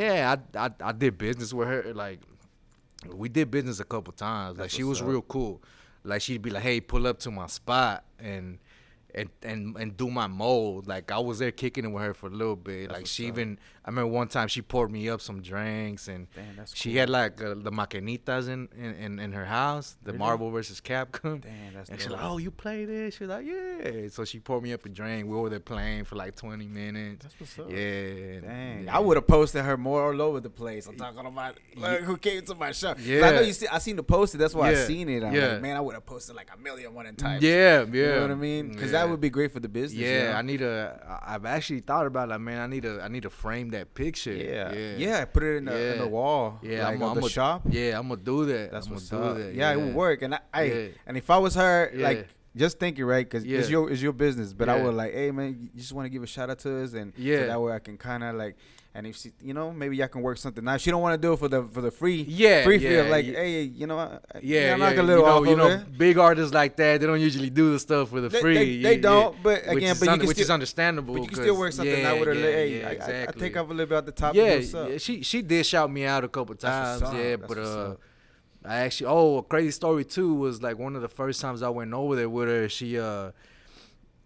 Speaker 3: I did business with her. Like we did business a couple times. Like
Speaker 2: That's
Speaker 3: she
Speaker 2: what's
Speaker 3: was
Speaker 2: up.
Speaker 3: real cool. Like she'd be like, hey, pull up to my spot and do my mold. Like I was there kicking it with her for a little bit. Like she even, I remember one time she poured me up some drinks, and
Speaker 2: Damn, that's
Speaker 3: she
Speaker 2: cool.
Speaker 3: had like the maquinitas in her house, the
Speaker 2: Really?
Speaker 3: Marvel versus Capcom.
Speaker 2: Damn, that's
Speaker 3: And she's
Speaker 2: dope.
Speaker 3: like, oh, you play this? She's like, yeah. So she poured me up a drink. We were there playing for like 20 minutes.
Speaker 2: That's what's up.
Speaker 3: Yeah.
Speaker 2: Dang,
Speaker 3: yeah.
Speaker 2: I would have posted her more all over the place. I'm talking about like, who came to my show. 'Cause I know
Speaker 3: Yeah.
Speaker 2: I seen the poster. That's why I
Speaker 3: Yeah.
Speaker 2: seen it. I'm
Speaker 3: Yeah.
Speaker 2: like, man, I would have posted like 1,000,001 times.
Speaker 3: Yeah, yeah.
Speaker 2: You know what I mean? Because that
Speaker 3: Yeah.
Speaker 2: would be great for the business.
Speaker 3: Yeah,
Speaker 2: you know?
Speaker 3: I've actually thought about it, like, man, I need to frame that picture.
Speaker 2: Yeah. Put it in the wall.
Speaker 3: Yeah,
Speaker 2: like, of the
Speaker 3: a,
Speaker 2: shop.
Speaker 3: Yeah, I'm gonna do that.
Speaker 2: That's
Speaker 3: I'm
Speaker 2: what's
Speaker 3: gonna
Speaker 2: up.
Speaker 3: do that.
Speaker 2: Yeah, it would work. And
Speaker 3: Yeah.
Speaker 2: and if I was her,
Speaker 3: Yeah.
Speaker 2: like, just thinking, right? Because
Speaker 3: Yeah.
Speaker 2: it's your business. But I
Speaker 3: Yeah.
Speaker 2: would like, hey man, you just want to give a shout out to us, and so
Speaker 3: Yeah.
Speaker 2: that way I can kind of like, and if she, maybe y'all can work something out. She don't want to do it for the free.
Speaker 3: Yeah,
Speaker 2: free
Speaker 3: yeah,
Speaker 2: feel. Like,
Speaker 3: yeah.
Speaker 2: hey,
Speaker 3: Yeah,
Speaker 2: I'm not
Speaker 3: yeah,
Speaker 2: gonna little off
Speaker 3: you
Speaker 2: over
Speaker 3: know,
Speaker 2: it.
Speaker 3: big artists like that, they don't usually do the stuff for the free.
Speaker 2: They don't, but
Speaker 3: Which
Speaker 2: again,
Speaker 3: is
Speaker 2: but you can
Speaker 3: which is
Speaker 2: still,
Speaker 3: understandable.
Speaker 2: but you can still work something out with her. Hey, I
Speaker 3: exactly.
Speaker 2: take off a little bit at the top.
Speaker 3: Yeah,
Speaker 2: of what's up.
Speaker 3: yeah, she did shout me out a couple
Speaker 2: That's
Speaker 3: times.
Speaker 2: what's up.
Speaker 3: Yeah,
Speaker 2: That's
Speaker 3: but
Speaker 2: what's up.
Speaker 3: I actually a crazy story too was like one of the first times I went over there with her. She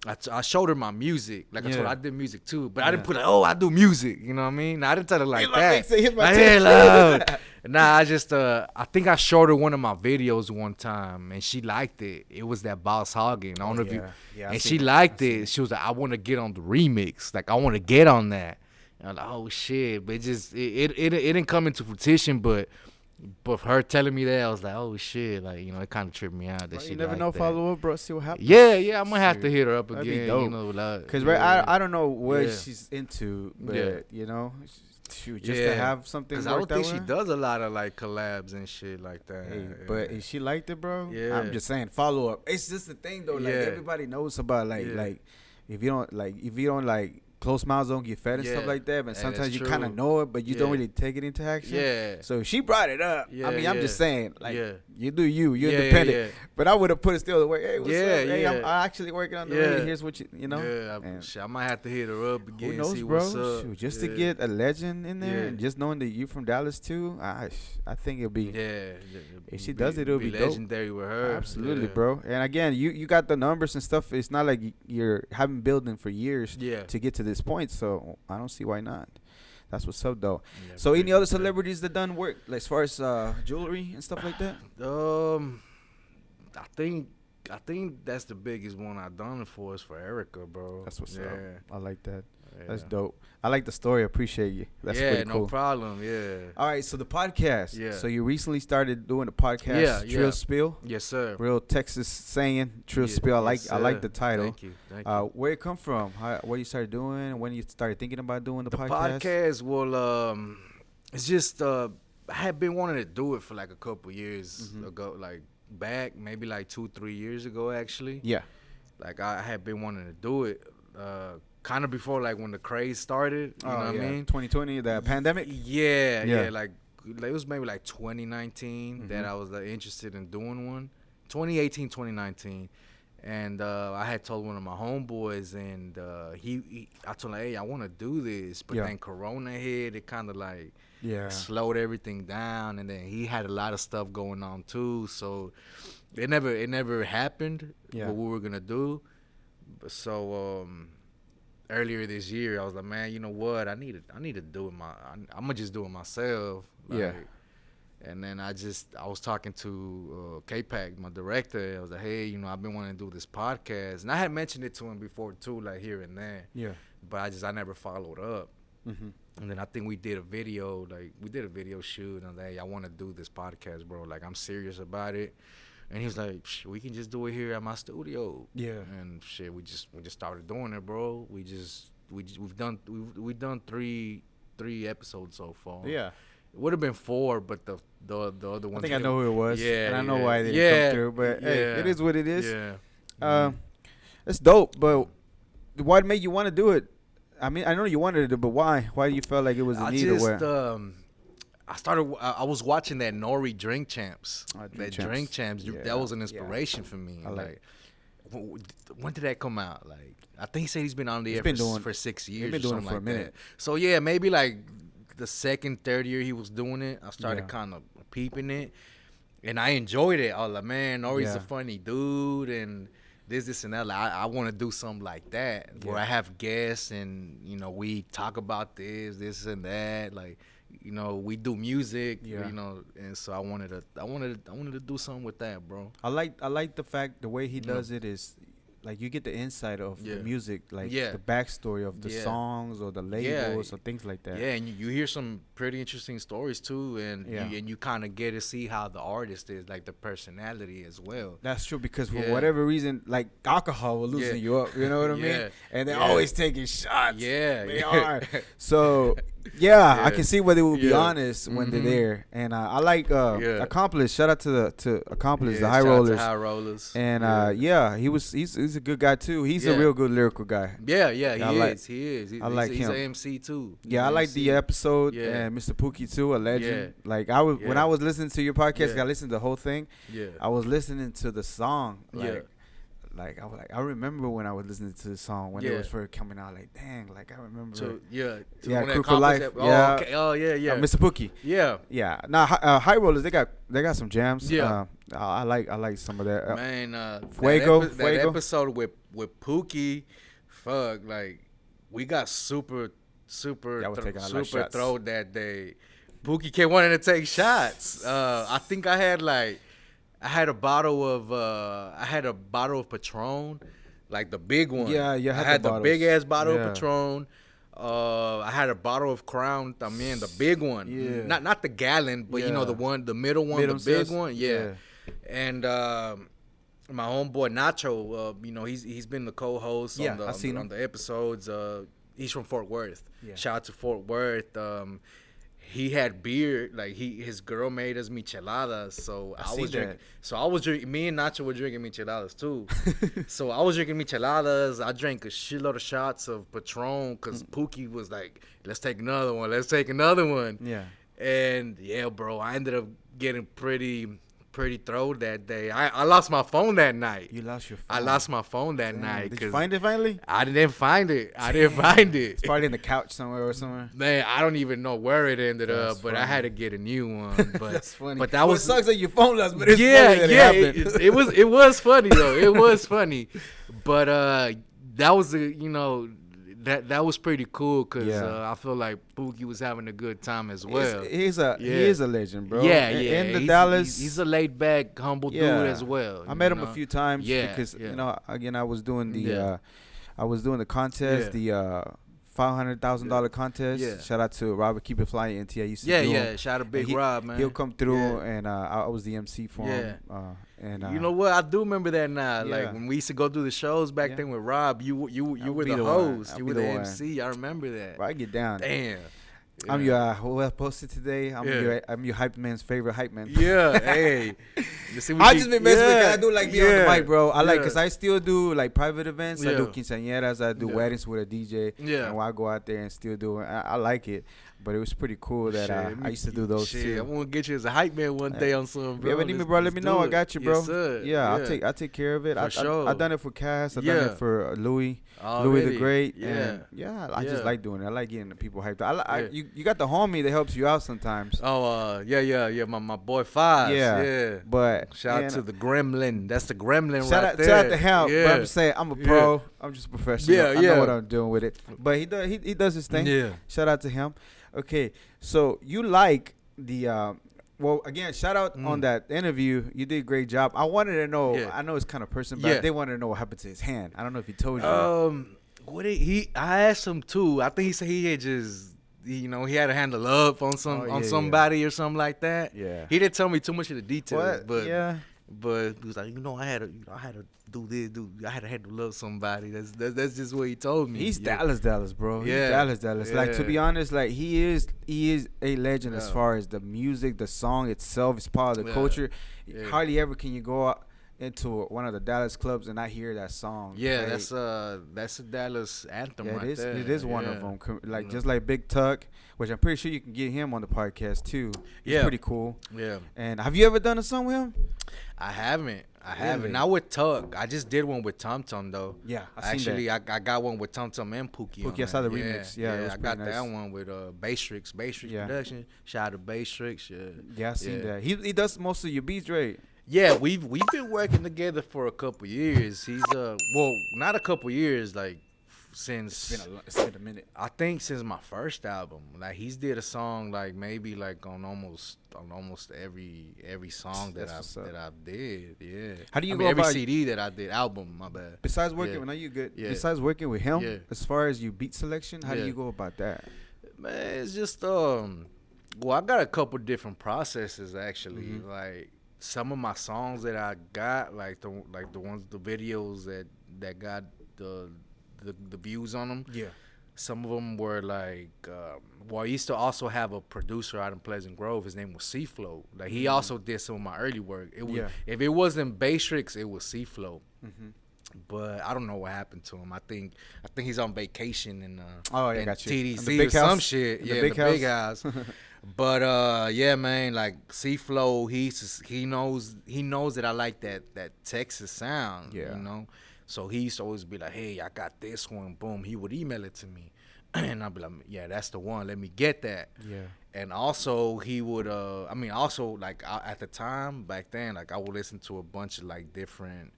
Speaker 3: I showed her my music. Like I told her
Speaker 2: Yeah.
Speaker 3: I did music too, but I didn't put like, oh, I do music. You know what I mean? I didn't tell her like
Speaker 2: my
Speaker 3: that.
Speaker 2: mix, hit my
Speaker 3: Like,
Speaker 2: tape.
Speaker 3: hey, love. Nah, I just I think I showed her one of my videos one time and she liked it. It was that Boss Hogging. I don't know if you.
Speaker 2: Yeah, I
Speaker 3: And
Speaker 2: seen
Speaker 3: she
Speaker 2: it.
Speaker 3: liked it. She was like, I want to get on the remix. Like I want to get on that. And I'm like, oh shit, but it didn't come into fruition, but her telling me that, I was like, oh shit, like it kind of tripped me out. That
Speaker 2: Bro,
Speaker 3: she
Speaker 2: you never
Speaker 3: liked
Speaker 2: know.
Speaker 3: that.
Speaker 2: Follow up, bro. See what happens.
Speaker 3: Yeah, I'm gonna have to
Speaker 2: Shoot.
Speaker 3: hit her up
Speaker 2: That'd be
Speaker 3: again.
Speaker 2: dope.
Speaker 3: Like,
Speaker 2: Cause
Speaker 3: yeah.
Speaker 2: I don't know what
Speaker 3: Yeah.
Speaker 2: she's into, but
Speaker 3: Yeah.
Speaker 2: shoot, just to have something.
Speaker 3: Because I don't
Speaker 2: worked out
Speaker 3: think she
Speaker 2: with her.
Speaker 3: does a lot of like collabs and shit like that.
Speaker 2: Hey,
Speaker 3: Yeah.
Speaker 2: but if she liked it, bro,
Speaker 3: Yeah.
Speaker 2: I'm just saying follow up. It's just the thing though. Like
Speaker 3: Yeah.
Speaker 2: everybody knows about
Speaker 3: Yeah.
Speaker 2: like if you don't closed mouths don't get fed and stuff
Speaker 3: Yeah.
Speaker 2: like that. But
Speaker 3: Hey,
Speaker 2: sometimes
Speaker 3: that's
Speaker 2: you kind of
Speaker 3: true.
Speaker 2: know it, but you don't
Speaker 3: Yeah.
Speaker 2: really take it into action.
Speaker 3: Yeah.
Speaker 2: So she brought it up.
Speaker 3: Yeah,
Speaker 2: I mean, I'm just saying, like,
Speaker 3: Yeah.
Speaker 2: you do you. You're
Speaker 3: Yeah,
Speaker 2: independent.
Speaker 3: yeah.
Speaker 2: But I would have put it still the way. Hey, what's
Speaker 3: Yeah,
Speaker 2: up? Hey, I'm
Speaker 3: yeah.
Speaker 2: actually working on the
Speaker 3: Yeah.
Speaker 2: radio. Here's what
Speaker 3: Yeah,
Speaker 2: And
Speaker 3: I might have to hit her up again.
Speaker 2: who knows,
Speaker 3: see
Speaker 2: bro?
Speaker 3: What's up.
Speaker 2: Shoot, just
Speaker 3: Yeah.
Speaker 2: to get a legend in there,
Speaker 3: Yeah.
Speaker 2: and just knowing that you from Dallas too, I think it'll be
Speaker 3: If
Speaker 2: she does it, it'll be dope.
Speaker 3: legendary with her.
Speaker 2: absolutely,
Speaker 3: Yeah.
Speaker 2: bro. And again, you got the numbers and stuff. It's not like you're having building for years
Speaker 3: Yeah.
Speaker 2: to get to this point. So I don't see why not. That's what's up though.
Speaker 3: Yeah,
Speaker 2: So any
Speaker 3: pretty
Speaker 2: other
Speaker 3: good.
Speaker 2: celebrities that done work, like as far as jewelry and stuff like that?
Speaker 3: I think that's the biggest one I done it for is for Erykah, bro.
Speaker 2: That's what's
Speaker 3: yeah.
Speaker 2: up. I like that. That's
Speaker 3: Yeah.
Speaker 2: dope. I like the story. Appreciate you. That's
Speaker 3: yeah,
Speaker 2: pretty
Speaker 3: no
Speaker 2: cool.
Speaker 3: problem. Yeah.
Speaker 2: All right, so the podcast.
Speaker 3: Yeah.
Speaker 2: So you recently started doing the podcast,
Speaker 3: Yeah,
Speaker 2: Trill
Speaker 3: yeah.
Speaker 2: Spill.
Speaker 3: Yes, sir.
Speaker 2: Real Texas saying, Trill
Speaker 3: Yeah,
Speaker 2: Spill. I
Speaker 3: yes,
Speaker 2: like
Speaker 3: sir.
Speaker 2: the title.
Speaker 3: Thank you.
Speaker 2: Where it come from? What you started doing? When you started thinking about doing the
Speaker 3: The
Speaker 2: podcast?
Speaker 3: podcast, well, it's just I had been wanting to do it for like a couple years
Speaker 2: Mm-hmm.
Speaker 3: ago, like back maybe like 2-3 years ago actually.
Speaker 2: Yeah.
Speaker 3: Like I had been wanting to do it, kind of before like when the craze started. You know what I mean?
Speaker 2: 2020, the pandemic.
Speaker 3: Yeah,
Speaker 2: Yeah.
Speaker 3: yeah. Like it was maybe like 2019 that I was like, interested in doing one. 2018, 2019. And I had told one of my homeboys, and I told him, hey, I want to do this. But
Speaker 2: Yeah.
Speaker 3: then Corona hit, it kind of like
Speaker 2: Yeah.
Speaker 3: slowed everything down. And then he had a lot of stuff going on too. So it never happened,
Speaker 2: Yeah.
Speaker 3: what we were going to do. But so earlier this year, I was like, man, you know what? I need to do it. I'm going to just do it myself. Like,
Speaker 2: Yeah.
Speaker 3: And then I was talking to K-Pac, my director. I was like, hey, I've been wanting to do this podcast. And I had mentioned it to him before too, like here and there.
Speaker 2: Yeah.
Speaker 3: But I never followed up.
Speaker 2: Mm-hmm.
Speaker 3: And then I think we did a video shoot. And I was like, hey, I want to do this podcast, bro. Like, I'm serious about it. And he was like, we can just do it here at my studio.
Speaker 2: Yeah.
Speaker 3: And shit, we just started doing it, bro. We've done three episodes so far.
Speaker 2: Yeah.
Speaker 3: It would have been 4, but the other one.
Speaker 2: I think I know who it was.
Speaker 3: Yeah,
Speaker 2: And I know
Speaker 3: yeah.
Speaker 2: why they didn't
Speaker 3: Yeah,
Speaker 2: come through. But hey,
Speaker 3: yeah.
Speaker 2: it is what it is.
Speaker 3: Yeah.
Speaker 2: It's dope, but what made you want to do it? I mean, I know you wanted to do it, but why? Why do you feel like it was a need or what?
Speaker 3: I was watching that Nori Drink Champs. Drink Champs.
Speaker 2: Yeah,
Speaker 3: That was an inspiration for me.
Speaker 2: I like
Speaker 3: when did that come out? Like, I think he said he's been on the air for 6 years.
Speaker 2: He's been doing it for a minute.
Speaker 3: That. So yeah, maybe like the second, third year he was doing it, I started kind of peeping it, and I enjoyed it. I was like, man, Nori's a funny dude, and this and that. Like, I want to do something like that where I have guests and we talk about this and that. Like, we do music, and so I wanted to do something with that, bro.
Speaker 2: I like the fact the way he does it is like you get the insight of the music, like the backstory of the songs or the labels or things like that.
Speaker 3: Yeah, and you hear some pretty interesting stories too, and you kind of get to see how the artist is, like the personality as well.
Speaker 2: That's true, because for whatever reason, like alcohol will loosen you up. You know what I mean? And they're always taking shots.
Speaker 3: Yeah,
Speaker 2: they are. So I can see where they will be honest when they're there. And I like Accomplice. Shout out to Accomplice, the High Rollers.
Speaker 3: High Rollers.
Speaker 2: And he's a good guy too. He's a real good lyrical guy.
Speaker 3: He is.
Speaker 2: I like him.
Speaker 3: He's an MC too.
Speaker 2: Yeah, I like the episode and Mr. Pookie too, a legend.
Speaker 3: Yeah.
Speaker 2: Like when I was listening to your podcast, I listened to the whole thing. Yeah. I was listening to the song. I remember when I was listening to the song when it was first coming out. Like, dang, like I remember. Crew for Life. Mr. Pookie. Yeah. Now High Rollers, they got some jams. Yeah. I like some of that.
Speaker 3: Man,
Speaker 2: Fuego.
Speaker 3: That episode with Pookie, fuck, like we got super throwed that day. Pookie kept wanting to take shots. I think I had a bottle of Patron, like the big one.
Speaker 2: Yeah,
Speaker 3: I had the big ass bottle of Patron. I had a bottle of Crown, the big one. Yeah. Not the gallon, but the middle one, the big one. Yeah. And my homeboy Nacho, he's been the co-host on the episodes. He's from Fort Worth. Yeah. Shout out to Fort Worth. He had beer, like his girl made us micheladas, so I was drinking. So I was drinking. Me and Nacho were drinking micheladas too. So I was drinking micheladas. I drank a shitload of shots of Patron because Pookie was like, "Let's take another one. Let's take another one." Yeah. And bro, I ended up getting pretty throwed that day. I lost my phone that night.
Speaker 2: You lost your phone?
Speaker 3: I lost my phone that night.
Speaker 2: Did you find it finally?
Speaker 3: I didn't find it. It's
Speaker 2: probably in the couch somewhere or somewhere.
Speaker 3: Man, I don't even know where it ended up, but I had to get a new one. But
Speaker 2: that's funny.
Speaker 3: But that was
Speaker 2: it sucks that your phone lost, but it's funny that it happened.
Speaker 3: It was funny though. It was funny. But that was that was pretty cool because I feel like Pookie was having a good time as well.
Speaker 2: He is a legend, bro.
Speaker 3: Yeah,
Speaker 2: In Dallas,
Speaker 3: he's a laid back, humble dude as well.
Speaker 2: I met him a few times because again I was doing the contest, the $500,000 contest. Yeah. Shout out to Robert Keep It Fly NT. I used to do him.
Speaker 3: Shout out to Big Rob, man.
Speaker 2: He'll come through and I was the MC for him. And
Speaker 3: you know what? I do remember that now. Like when we used to go do the shows back then with Rob, you were the host. You were the MC. I remember that.
Speaker 2: I get down.
Speaker 3: Damn.
Speaker 2: Yeah. I'm your who else posted today. I'm your hype man's favorite hype man.
Speaker 3: Yeah, hey.
Speaker 2: I just been messing with I do like being on the mic, bro. I like because I still do like private events. I do quinceañeras. I do weddings with a DJ. Yeah, and I go out there and still do it. I like it. But it was pretty cool that I used to do those too.
Speaker 3: I want to get you as a hype man one day on some, bro.
Speaker 2: If you ever need me, bro, let me know. I got you, bro.
Speaker 3: Yes, sir.
Speaker 2: Yeah, I'll take care of it.
Speaker 3: For sure.
Speaker 2: I done it for Cass. I done it for Louis the Great.
Speaker 3: Yeah.
Speaker 2: And I just like doing it. I like getting the people hyped up. You got the homie that helps you out sometimes.
Speaker 3: Oh, yeah. My boy Fives. Yeah.
Speaker 2: But
Speaker 3: shout out to the Gremlin. That's the Gremlin
Speaker 2: right
Speaker 3: there.
Speaker 2: Shout out to him. Yeah. But I'm saying I'm a pro. I'm just a professional. I know what I'm doing with it. But he does his thing. Yeah. Shout out to him. Okay, so you like the again, shout out on that interview. You did a great job. I wanted to know. I know it's kind of personal, but they wanted to know what happened to his hand. I don't know if he told you.
Speaker 3: I asked him too. I think he said he had just he had a handle up on somebody or something like that. Yeah. He didn't tell me too much of the details, but he was like, I had to do this, I had to handle up somebody. That's just what he told me.
Speaker 2: He's Dallas, bro. Yeah. He's Dallas. Yeah. Like, to be honest, like he is a legend as far as the music, the song itself is part of the culture. Yeah. Hardly ever can you go out into one of the Dallas clubs and I hear that song.
Speaker 3: Yeah,
Speaker 2: like,
Speaker 3: that's a Dallas anthem
Speaker 2: yeah,
Speaker 3: right
Speaker 2: it is.
Speaker 3: there.
Speaker 2: It is one of them. Like just like Big Tuck, which I'm pretty sure you can get him on the podcast too. He's pretty cool.
Speaker 3: Yeah.
Speaker 2: And have you ever done a song with him?
Speaker 3: I haven't.
Speaker 2: Really?
Speaker 3: Not with Tuck. I just did one with Tum Tum though.
Speaker 2: Yeah,
Speaker 3: Actually, I got one with Tum Tum and Pookie.
Speaker 2: Pookie, I saw the remix. Yeah, it was
Speaker 3: I got
Speaker 2: pretty
Speaker 3: that
Speaker 2: nice.
Speaker 3: one with Baystrix
Speaker 2: Yeah.
Speaker 3: Production. Shout out to Baystrix.
Speaker 2: Yeah, I seen that. He does most of your beats, right?
Speaker 3: Yeah, we've been working together for a couple years. He's well, not a couple years, like since
Speaker 2: It's been a minute.
Speaker 3: I think since my first album. Like he's did a song like maybe like on almost every song that I did. Yeah.
Speaker 2: How do you
Speaker 3: I
Speaker 2: go
Speaker 3: mean, every
Speaker 2: about
Speaker 3: CD that I did, album, my bad.
Speaker 2: besides working?
Speaker 3: Yeah.
Speaker 2: Now you good.
Speaker 3: Yeah.
Speaker 2: Besides working with him,
Speaker 3: Yeah.
Speaker 2: as far as you beat selection, how do
Speaker 3: Yeah.
Speaker 2: you go about that?
Speaker 3: Man, it's just well, I got a couple different processes actually.
Speaker 2: Mm-hmm.
Speaker 3: Like some of my songs that I got, like the ones, the videos that got the views on them.
Speaker 2: Yeah.
Speaker 3: Some of them were like, I used to also have a producer out in Pleasant Grove. His name was C-Flow. Like he also did some of my early work. It was, if it wasn't Baystrix, it was C-Flow. But I don't know what happened to him. I think he's on vacation in in
Speaker 2: got you. In the
Speaker 3: TDC
Speaker 2: big
Speaker 3: or some
Speaker 2: house?
Speaker 3: shit.
Speaker 2: In the
Speaker 3: Yeah,
Speaker 2: big
Speaker 3: the big house. But yeah, man, like C-Flow, he knows that I like that Texas sound.
Speaker 2: Yeah.
Speaker 3: You know. So he used to always be like, hey, I got this one. Boom. He would email it to me. And I'd be like, yeah, that's the one. Let me get that.
Speaker 2: Yeah.
Speaker 3: And also he would, like at the time back then, like I would listen to a bunch of like different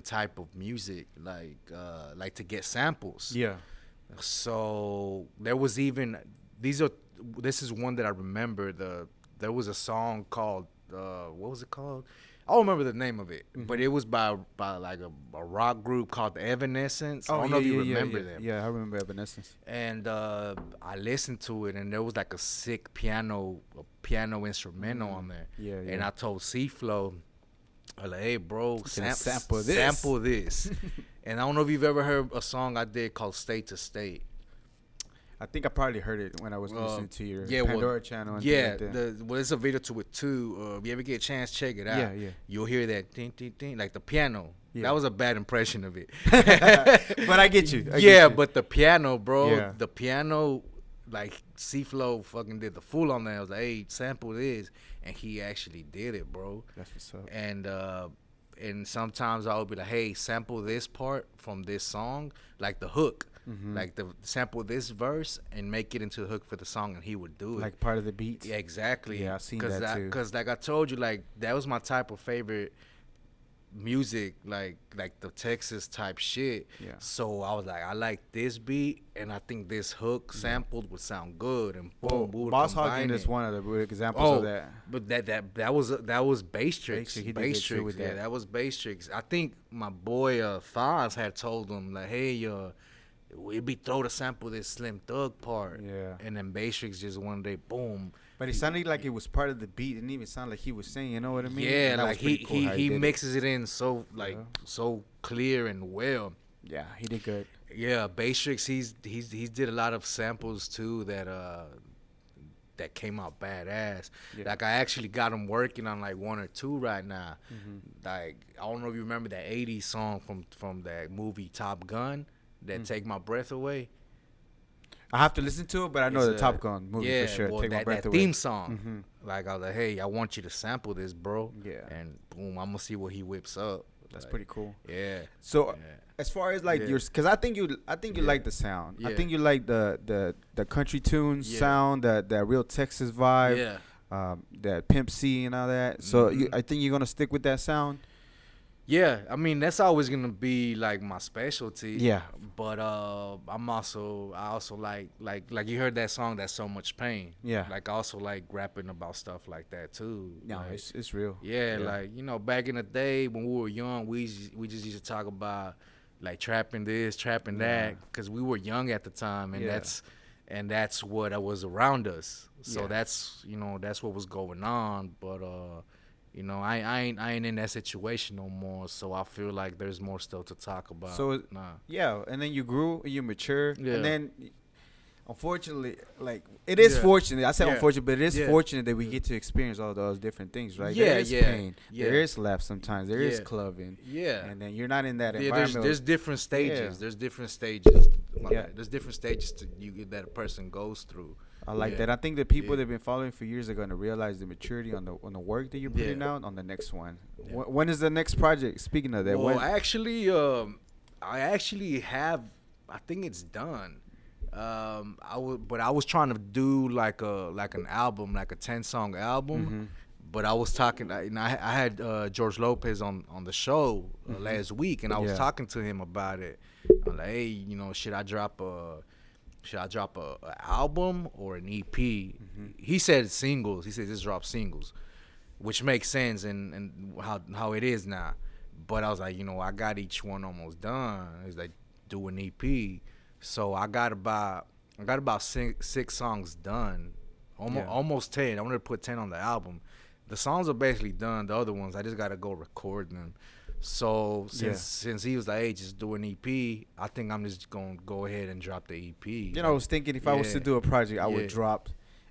Speaker 3: type of music, like to get samples.
Speaker 2: Yeah.
Speaker 3: So there was even, this is one that I remember. There was a song called, what was it called? I don't remember the name of it, but it was by like a rock group called the Evanescence. I don't know if you remember them.
Speaker 2: Yeah, I remember Evanescence.
Speaker 3: And I listened to it, and there was like a sick piano instrumental on there.
Speaker 2: Yeah,
Speaker 3: And
Speaker 2: yeah.
Speaker 3: I told C-Flow, I was like, hey, bro,
Speaker 2: sample this.
Speaker 3: Sample this. And I don't know if you've ever heard a song I did called State to State.
Speaker 2: I think I probably heard it when I was listening to your
Speaker 3: yeah, well,
Speaker 2: Pandora channel. And
Speaker 3: Yeah,
Speaker 2: things like that.
Speaker 3: there's a video to it too. If you ever get a chance, check it out.
Speaker 2: Yeah, yeah.
Speaker 3: You'll hear that ding, ding, ding, like the piano.
Speaker 2: Yeah.
Speaker 3: That was a bad impression of it.
Speaker 2: But I get you.
Speaker 3: But the piano, bro.
Speaker 2: Yeah.
Speaker 3: The piano, like C-Flow fucking did the fool on that. I was like, hey, sample this. And he actually did it, bro.
Speaker 2: That's what's up.
Speaker 3: And sometimes I would be like, hey, sample this part from this song, like the hook. Like sample this verse and make it into a hook for the song, and he would do it.
Speaker 2: Like part of the beat.
Speaker 3: Yeah, exactly.
Speaker 2: Yeah, I've seen that too.
Speaker 3: Because like I told you, like that was my type of favorite music, like the Texas type shit.
Speaker 2: Yeah.
Speaker 3: So I was like, I like this beat, and I think this hook sampled would sound good, and
Speaker 2: Well,
Speaker 3: boom, we would
Speaker 2: Boss
Speaker 3: combine
Speaker 2: Hogging is
Speaker 3: it.
Speaker 2: one of the examples of that.
Speaker 3: But that was Baystrix.
Speaker 2: He did good too with
Speaker 3: Yeah,
Speaker 2: that.
Speaker 3: that was Baystrix. I think my boy Foz had told him like, hey, we'd be throw to sample this Slim Thug part.
Speaker 2: Yeah.
Speaker 3: And then Baystrix just one day, boom.
Speaker 2: But it sounded like it was part of the beat. It didn't even sound like he was saying, you know what I mean?
Speaker 3: Yeah,
Speaker 2: And that
Speaker 3: like
Speaker 2: was pretty cool how
Speaker 3: he
Speaker 2: did it.
Speaker 3: mixes it in so so clear and well.
Speaker 2: Yeah, he did good.
Speaker 3: Yeah, Baystrix, he's did a lot of samples too that came out badass.
Speaker 2: Yeah.
Speaker 3: Like I actually got him working on like one or two right now. Like I don't know if you remember that '80s song from that movie Top Gun, that Take My Breath Away.
Speaker 2: I have to listen to it, but I know
Speaker 3: It's
Speaker 2: the Top Gun movie
Speaker 3: yeah,
Speaker 2: for sure.
Speaker 3: well,
Speaker 2: Take my
Speaker 3: that
Speaker 2: breath away.
Speaker 3: theme song. Like I was like, hey, I want you to sample this, bro.
Speaker 2: Yeah.
Speaker 3: And boom, I'm gonna see what he whips up.
Speaker 2: That's
Speaker 3: Like,
Speaker 2: pretty cool.
Speaker 3: Yeah.
Speaker 2: So
Speaker 3: Yeah.
Speaker 2: as far as like
Speaker 3: Yeah.
Speaker 2: yours, because I think you
Speaker 3: Yeah.
Speaker 2: like the sound. I
Speaker 3: Yeah.
Speaker 2: think you like the country tunes
Speaker 3: Yeah.
Speaker 2: sound, that real Texas vibe,
Speaker 3: Yeah.
Speaker 2: that Pimp C and all that. So I think you're gonna stick with that sound.
Speaker 3: Yeah, I mean that's always gonna be like my specialty.
Speaker 2: Yeah.
Speaker 3: But I also like you heard that song, That's So Much Pain.
Speaker 2: Yeah.
Speaker 3: Like I also like rapping about stuff like that too.
Speaker 2: No,
Speaker 3: Like,
Speaker 2: it's real.
Speaker 3: yeah, like back in the day when we were young, we just used to talk about like trapping this, trapping that, because we were young at the time, and
Speaker 2: Yeah.
Speaker 3: that's what was around us. So
Speaker 2: Yeah.
Speaker 3: that's what was going on. But I ain't in that situation no more. So I feel like there's more stuff to talk about.
Speaker 2: So
Speaker 3: nah.
Speaker 2: yeah, and then you grew, you mature,
Speaker 3: Yeah.
Speaker 2: and then unfortunately, like it is fortunate. I say
Speaker 3: Yeah.
Speaker 2: unfortunate, but it is
Speaker 3: Yeah.
Speaker 2: fortunate that we get to experience all those different things, right?
Speaker 3: Yeah,
Speaker 2: There is
Speaker 3: yeah,
Speaker 2: pain.
Speaker 3: yeah.
Speaker 2: There is laughs sometimes. There is
Speaker 3: Yeah.
Speaker 2: clubbing.
Speaker 3: Yeah.
Speaker 2: And then you're not in that
Speaker 3: Yeah,
Speaker 2: environment.
Speaker 3: there's different stages.
Speaker 2: Yeah.
Speaker 3: There's different stages.
Speaker 2: Yeah.
Speaker 3: There's different stages that a person goes through.
Speaker 2: I like
Speaker 3: Yeah.
Speaker 2: that. I think the people
Speaker 3: Yeah.
Speaker 2: that have been following for years are going to realize the maturity on the work that you're putting
Speaker 3: Yeah.
Speaker 2: out on the next one.
Speaker 3: Yeah.
Speaker 2: When is the next project? Speaking of that,
Speaker 3: Well,
Speaker 2: when?
Speaker 3: I actually have. I think it's done. But I was trying to do like an album, like a 10-song album.
Speaker 2: Mm-hmm.
Speaker 3: But I was talking. I had George Lopez on the show last week, and I was
Speaker 2: Yeah.
Speaker 3: talking to him about it. I'm like, hey, should I drop a album or an EP?
Speaker 2: Mm-hmm.
Speaker 3: He said singles. He said just drop singles, which makes sense and how it is now. But I was like, I got each one almost done. It's like do an EP. So I got about 6 songs done, almost 10. I wanted to put 10 on the album. The songs are basically done. The other ones I just gotta go record them. So since he was like, hey, just do an EP, I think I'm just gonna go ahead and drop the EP.
Speaker 2: I was thinking if I was to
Speaker 3: Yeah.
Speaker 2: do a project, I would
Speaker 3: Yeah.
Speaker 2: drop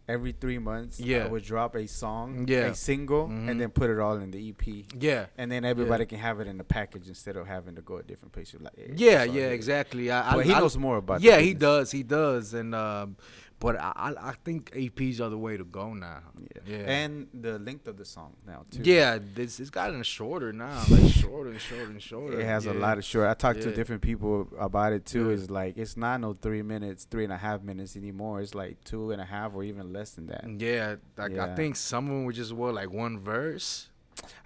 Speaker 2: every 3 months.
Speaker 3: Yeah.
Speaker 2: I would drop a song,
Speaker 3: Yeah.
Speaker 2: a single,
Speaker 3: Mhm.
Speaker 2: and then put it all in the EP.
Speaker 3: Yeah.
Speaker 2: And then everybody can have it in the package instead of having to go a different place. You're like, hey,
Speaker 3: Yeah,
Speaker 2: it's all
Speaker 3: yeah,
Speaker 2: here.
Speaker 3: exactly.
Speaker 2: But he knows more about
Speaker 3: Yeah,
Speaker 2: the
Speaker 3: he
Speaker 2: business.
Speaker 3: does. He does. And but I think APs are the way to go now.
Speaker 2: Yeah.
Speaker 3: Yeah.
Speaker 2: And the length of the song now too.
Speaker 3: Yeah, it's gotten shorter now, like shorter and shorter and shorter.
Speaker 2: It has a
Speaker 3: Yeah.
Speaker 2: lot of short. I talked to
Speaker 3: Yeah.
Speaker 2: different people about it too.
Speaker 3: Yeah.
Speaker 2: It's like it's not no 3 minutes, 3.5 minutes anymore. It's like 2.5 or even less than that.
Speaker 3: Yeah, like
Speaker 2: Yeah.
Speaker 3: I think some of them were just like one verse.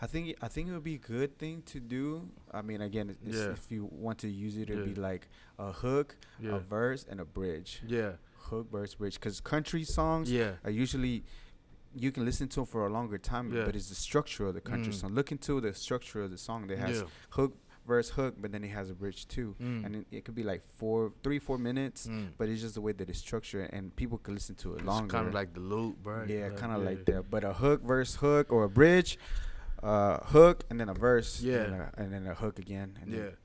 Speaker 2: I think it would be a good thing to do. I mean, again,
Speaker 3: Yeah.
Speaker 2: if you want to use it, it'd
Speaker 3: Yeah.
Speaker 2: be like a hook,
Speaker 3: Yeah.
Speaker 2: a verse, and a bridge.
Speaker 3: Yeah,
Speaker 2: Hook, verse, bridge. Because country songs
Speaker 3: yeah,
Speaker 2: are usually you can listen to them for a longer time,
Speaker 3: Yeah.
Speaker 2: but it's the structure of the country
Speaker 3: Mm.
Speaker 2: song. Look into the structure of the song that has
Speaker 3: Yeah.
Speaker 2: hook, verse, hook, but then it has a bridge too,
Speaker 3: Mm.
Speaker 2: and it could be like 3-4 minutes,
Speaker 3: Mm.
Speaker 2: but it's just the way that it's structured, and people can listen to it
Speaker 3: It's
Speaker 2: longer.
Speaker 3: kind of like the loop, bro.
Speaker 2: Yeah, kind of
Speaker 3: yeah.
Speaker 2: like that. But a hook, verse, hook, or a bridge, hook, and then a verse,
Speaker 3: Yeah.
Speaker 2: and then a hook again. And
Speaker 3: Yeah,
Speaker 2: then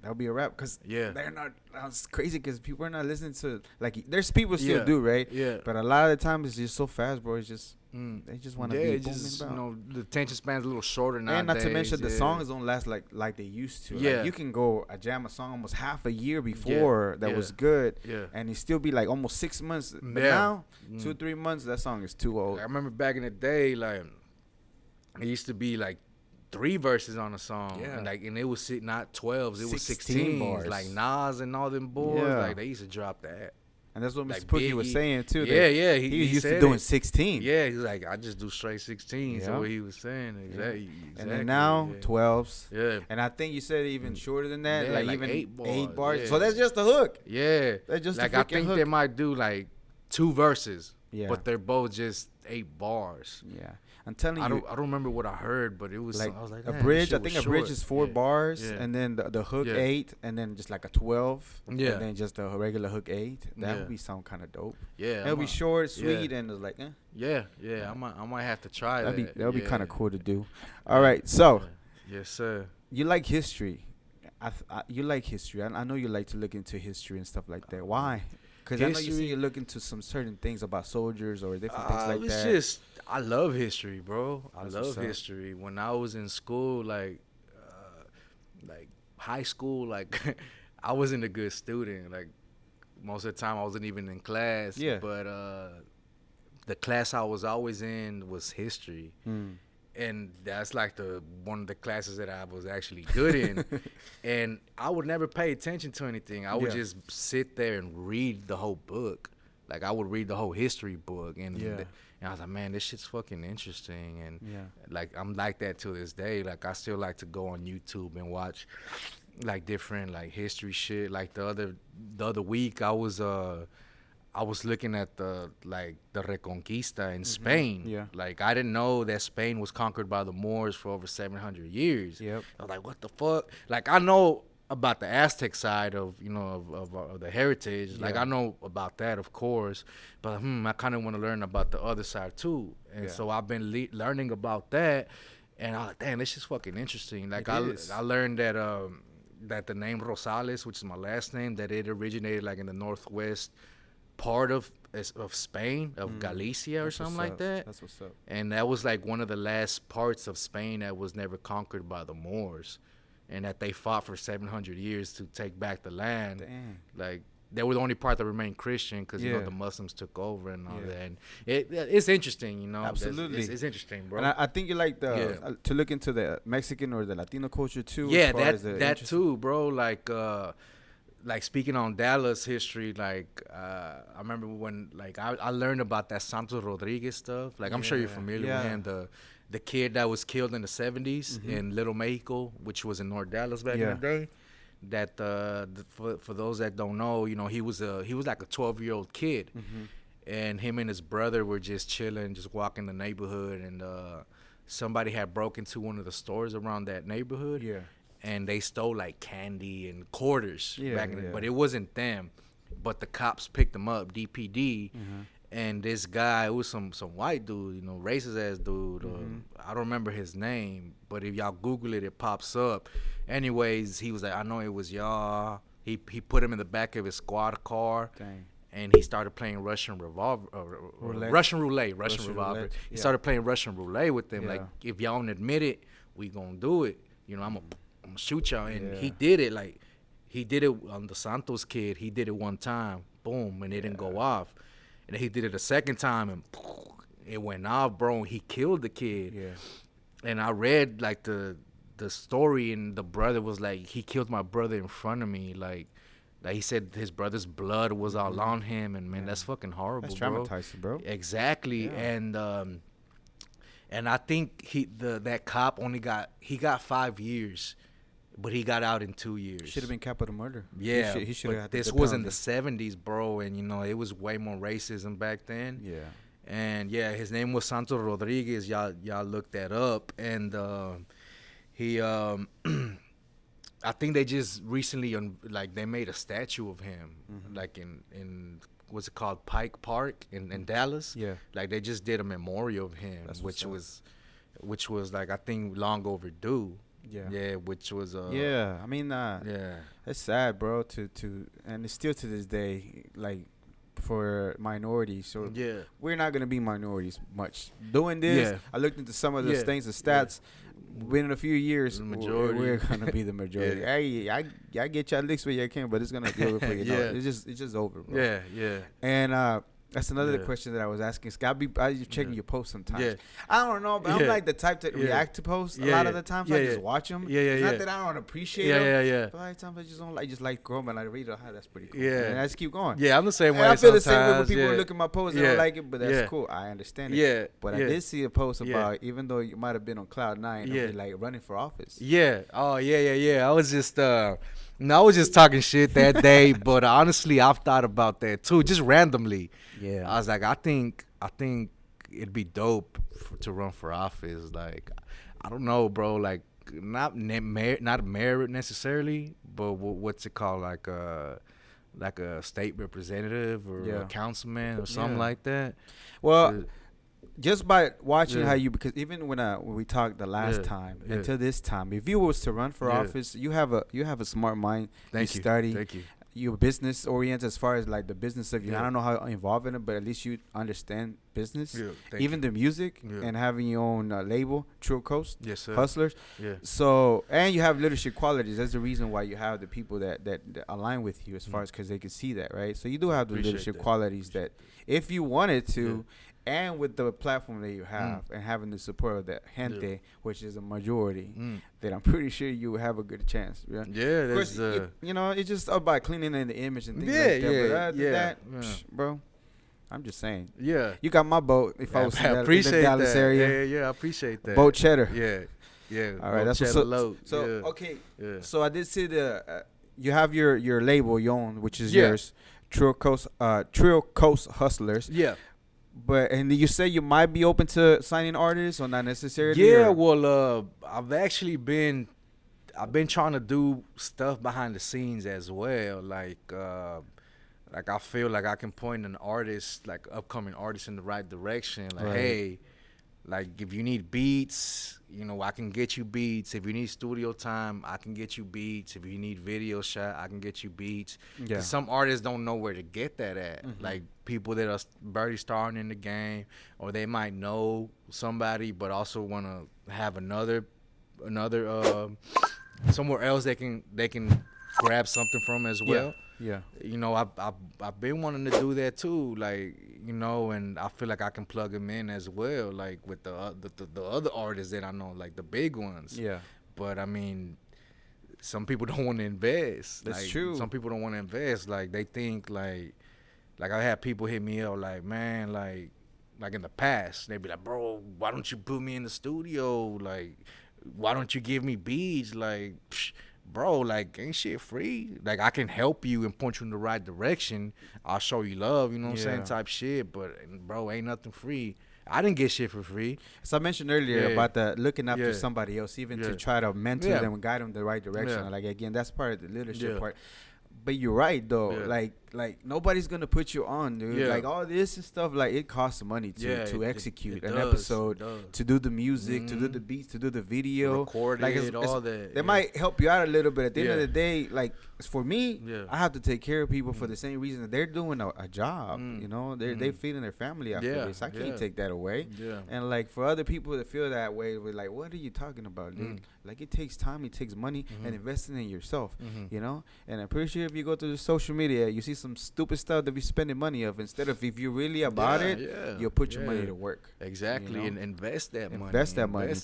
Speaker 2: that'll be a wrap. Cause
Speaker 3: Yeah.
Speaker 2: they're not. It's crazy because people are not listening to like. There's people still
Speaker 3: Yeah.
Speaker 2: do right,
Speaker 3: yeah.
Speaker 2: but a lot of the time it's just so fast, bro. It's just
Speaker 3: Mm.
Speaker 2: they just want to
Speaker 3: Yeah,
Speaker 2: be
Speaker 3: it's
Speaker 2: booming
Speaker 3: just
Speaker 2: about.
Speaker 3: the attention span's a little shorter now.
Speaker 2: And not to mention the songs don't last like they used to.
Speaker 3: Yeah.
Speaker 2: Like you can go jam a song almost half a year before that
Speaker 3: yeah.
Speaker 2: was good,
Speaker 3: Yeah.
Speaker 2: and it still be like almost 6 months. But
Speaker 3: Yeah.
Speaker 2: now,
Speaker 3: Mm.
Speaker 2: 2-3 months, that song is too old.
Speaker 3: I remember back in the day, like it used to be like 3 verses on a song,
Speaker 2: Yeah.
Speaker 3: and it was not 12s, it was
Speaker 2: 16
Speaker 3: 16
Speaker 2: bars.
Speaker 3: like Nas and all them boys,
Speaker 2: Yeah.
Speaker 3: like they used to drop that.
Speaker 2: And that's what
Speaker 3: Like
Speaker 2: Mr. Pookie was
Speaker 3: Biggie.
Speaker 2: saying too.
Speaker 3: Yeah,
Speaker 2: that
Speaker 3: yeah,
Speaker 2: He,
Speaker 3: he
Speaker 2: was used to
Speaker 3: said
Speaker 2: doing
Speaker 3: it.
Speaker 2: 16.
Speaker 3: Yeah, he's like, I just do straight 16s.
Speaker 2: Yeah.
Speaker 3: That's what he was saying.
Speaker 2: Yeah.
Speaker 3: Exactly.
Speaker 2: And then now,
Speaker 3: yeah.
Speaker 2: 12s.
Speaker 3: Yeah.
Speaker 2: And I think you said even shorter than that,
Speaker 3: Yeah,
Speaker 2: like,
Speaker 3: like
Speaker 2: even
Speaker 3: 8
Speaker 2: 8
Speaker 3: bars,
Speaker 2: bars.
Speaker 3: yeah.
Speaker 2: So that's just the hook.
Speaker 3: Yeah.
Speaker 2: That's just
Speaker 3: like
Speaker 2: the
Speaker 3: I
Speaker 2: freaking
Speaker 3: think
Speaker 2: hook.
Speaker 3: they might do like 2 verses.
Speaker 2: Yeah.
Speaker 3: But they're both just 8 bars.
Speaker 2: Yeah. I'm telling
Speaker 3: I
Speaker 2: you,
Speaker 3: don't remember what I heard, but it was
Speaker 2: like,
Speaker 3: I was like,
Speaker 2: a
Speaker 3: "Damn,
Speaker 2: bridge.
Speaker 3: this
Speaker 2: I
Speaker 3: shit
Speaker 2: think
Speaker 3: was
Speaker 2: a bridge
Speaker 3: short."
Speaker 2: is 4
Speaker 3: Yeah.
Speaker 2: bars,
Speaker 3: Yeah.
Speaker 2: and then the hook
Speaker 3: Yeah.
Speaker 2: 8, and then just like a 12.
Speaker 3: Yeah.
Speaker 2: And then just a regular hook 8. That
Speaker 3: Yeah.
Speaker 2: would be sound kind of dope.
Speaker 3: Yeah.
Speaker 2: It'll be short, sweet,
Speaker 3: yeah.
Speaker 2: and it's like,
Speaker 3: Yeah, yeah. I might have to try
Speaker 2: that'd be
Speaker 3: that.
Speaker 2: that'd be
Speaker 3: Yeah.
Speaker 2: kind of cool to do. All right, so
Speaker 3: Yes, sir.
Speaker 2: you like history. You like history. I know you like to look into history and stuff like that. Why? Because I know you
Speaker 3: History-
Speaker 2: see you look into some certain things about soldiers or different things like
Speaker 3: it's
Speaker 2: that.
Speaker 3: just I love history, bro. I
Speaker 2: That's
Speaker 3: love
Speaker 2: what's up.
Speaker 3: history. When I was in school, like high school, like I wasn't a good student. Like most of the time, I wasn't even in class.
Speaker 2: Yeah.
Speaker 3: But the class I was always in was history.
Speaker 2: Hmm.
Speaker 3: And that's like one of the classes that I was actually good in. And I would never pay attention to anything. I would
Speaker 2: Yeah.
Speaker 3: just sit there and read the whole book. Like I would read the whole history book, and
Speaker 2: Yeah.
Speaker 3: and I was like, man, this shit's fucking interesting. And
Speaker 2: Yeah.
Speaker 3: like I'm like that to this day. Like I still like to go on YouTube and watch like different like history shit. Like the other week I was looking at the Reconquista in Spain.
Speaker 2: Yeah.
Speaker 3: Like I didn't know that Spain was conquered by the Moors for over 700 years.
Speaker 2: Yep.
Speaker 3: I was like, what the fuck? Like I know about the Aztec side of of the heritage. Like
Speaker 2: Yeah.
Speaker 3: I know about that, of course, but I kind of want to learn about the other side too. And
Speaker 2: Yeah.
Speaker 3: so I've been learning about that, and I was like, damn, this is fucking interesting. Like
Speaker 2: It is.
Speaker 3: I learned that that the name Rosales, which is my last name, that it originated like in the northwest part of Spain, of Galicia or something like that.
Speaker 2: That's what's up.
Speaker 3: And that was like one of the last parts of Spain that was never conquered by the Moors, and that they fought for 700 years to take back the land.
Speaker 2: Dang.
Speaker 3: Like, they were the only part that remained Christian because, you know,
Speaker 2: Yeah.
Speaker 3: the Muslims took over and all that. And it's interesting, you know.
Speaker 2: Absolutely.
Speaker 3: It's interesting, bro.
Speaker 2: And I think you like to look into the Mexican or the Latino culture too.
Speaker 3: Yeah,
Speaker 2: as far as
Speaker 3: that too, bro. Like speaking on Dallas history, like I remember when like I learned about that Santos Rodriguez stuff. Like I'm sure you're familiar with him, the kid that was killed in the 70s in Little Mexico, which was in North Dallas back in the day. That for those that don't know, you know, he was like a 12-year-old kid, and him and his brother were just chilling, just walking the neighborhood, and somebody had broke into one of the stores around that neighborhood. Yeah. And they stole like candy and quarters back in but it wasn't them. But the cops picked them up, DPD, and this guy, it was some white dude, you know, racist ass dude. I don't remember his name, but if y'all Google it, it pops up. Anyways, he was like, I know it was y'all. He put him in the back of his squad car. Dang. And he started playing Russian roulette. Russian roulette. He started playing Russian roulette with them. Like, if y'all don't admit it, we gonna do it. You know, I'm gonna shoot y'all. And he did it. Like, he did it on the Santos kid. He did it one time, boom, and it didn't go off. And then he did it a second time, and it went off, bro. And he killed the kid. Yeah. And I read like the story, and the brother was like, he killed my brother in front of me. Like he said his brother's blood was all on him, and man, that's fucking horrible.
Speaker 2: That's traumatizing, bro.
Speaker 3: Exactly. Yeah. And I think that cop he got 5 years, but he got out in 2 years.
Speaker 2: Should have been capital murder.
Speaker 3: Yeah,
Speaker 2: he should have.
Speaker 3: This was in the 70s, bro, and you know it was way more racism back then. Yeah. And yeah, his name was Santos Rodriguez. Y'all look that up, and he I think they just recently they made a statue of him, like in what's it called, Pike Park in Dallas. Yeah, like they just did a memorial of him, which was like I think long overdue. Yeah, which was
Speaker 2: I mean it's sad, bro. To and it's still to this day like for minorities. So we're not gonna be minorities much doing this. I looked into some of the things, the stats. Within a few years, we're gonna be the majority. Hey, I get y'all licks where you can, but it's gonna be over for you. It's just over, bro. Yeah. And that's another question that I was asking. Scott, I be checking your posts sometimes. Yeah. I don't know, but I'm like the type to react to posts a lot of the times. I just watch them. It's not that I don't appreciate them. But a lot of times I just don't like. Just like scrolling and I read it. That's pretty cool. Yeah. And I just keep going.
Speaker 3: Yeah, I'm the same way.
Speaker 2: I feel the same way when people look at my posts and don't like it, but that's cool. I understand it. Yeah. But I did see a post about even though you might have been on cloud 9, like running for office.
Speaker 3: Yeah. Oh yeah. I was just I was just talking shit that day, but honestly, I've thought about that too, just randomly. Yeah, I was like, I think it'd be dope to run for office. Like, I don't know, bro. Like, not merit necessarily, but what's it called? Like a state representative or a councilman or something like that. Well.
Speaker 2: Just by watching how you, because even when we talked the last time until this time, if you was to run for office, you have a smart mind.
Speaker 3: Thank you.
Speaker 2: Study.
Speaker 3: Thank you.
Speaker 2: You're business oriented as far as like the business of you. I don't know how involved in it, but at least you understand business. Even the music and having your own label, True Coast Hustlers. Yeah. So and you have leadership qualities. That's the reason why you have the people that align with you as far as because they can see that, right? So you do have the leadership qualities that if you wanted to. And with the platform that you have and having the support of the gente, which is a majority, then I'm pretty sure you will have a good chance. Yeah,
Speaker 3: there's
Speaker 2: you know, it's just about cleaning in the image and things like that. But bro, I'm just saying. Yeah, you got my vote. If I was in the Dallas area,
Speaker 3: yeah, I appreciate that.
Speaker 2: Vote cheddar.
Speaker 3: Yeah.
Speaker 2: All right, that's what's up. So okay, so I did see you have your label, your own, which is yours, Trio Coast Hustlers. Yeah. But and you say you might be open to signing artists or not necessarily?
Speaker 3: Yeah, well, I've been trying to do stuff behind the scenes as well. Like I feel like I can point an artist, like upcoming artist, in the right direction. Like, hey, Like, if you need beats, you know, I can get you beats. If you need studio time, I can get you beats. If you need video shot, I can get you beats.
Speaker 2: Yeah.
Speaker 3: 'Cause some artists don't know where to get that at. Like, people that are barely starting in the game, or they might know somebody, but also want to have another somewhere else they can grab something from as well.
Speaker 2: Yeah.
Speaker 3: You know, I've been wanting to do that too, like, you know, and I feel like I can plug them in as well, like with the other artists that I know, like the big ones.
Speaker 2: Yeah.
Speaker 3: But I mean, some people don't want to invest.
Speaker 2: That's
Speaker 3: like,
Speaker 2: true.
Speaker 3: Some people don't want to invest. Like, they think like I had people hit me up like, man, like in the past, they'd be like, bro, why don't you put me in the studio? Like, why don't you give me beats? Like, psh, bro, like, ain't shit free. Like, I can help you and point you in the right direction. I'll show you love, you know what I'm saying, type shit. But, bro, ain't nothing free. I didn't get shit for free.
Speaker 2: So I mentioned earlier about the looking after somebody else, even to try to mentor them and guide them the right direction. Like, again, that's part of the leadership part. But you're right though. Like nobody's gonna put you on, dude. Like all this and stuff, like it costs money to execute an episode, to do the music, to do the beats, to do the video,
Speaker 3: record
Speaker 2: like
Speaker 3: it, all that.
Speaker 2: They might help you out a little bit. At the end of the day, like for me, I have to take care of people for the same reason that they're doing a job. You know, they're feeding their family after this. I can't take that away. And like for other people that feel that way, we're like, what are you talking about, dude? Like it takes time, it takes money, and investing in yourself. You know, and I'm pretty sure if you go to the social media, you see some stupid stuff that we spending money of. Instead of if you're really about it, you'll put your money to work.
Speaker 3: Exactly,
Speaker 2: you know?
Speaker 3: and invest that money.
Speaker 2: Invest that money.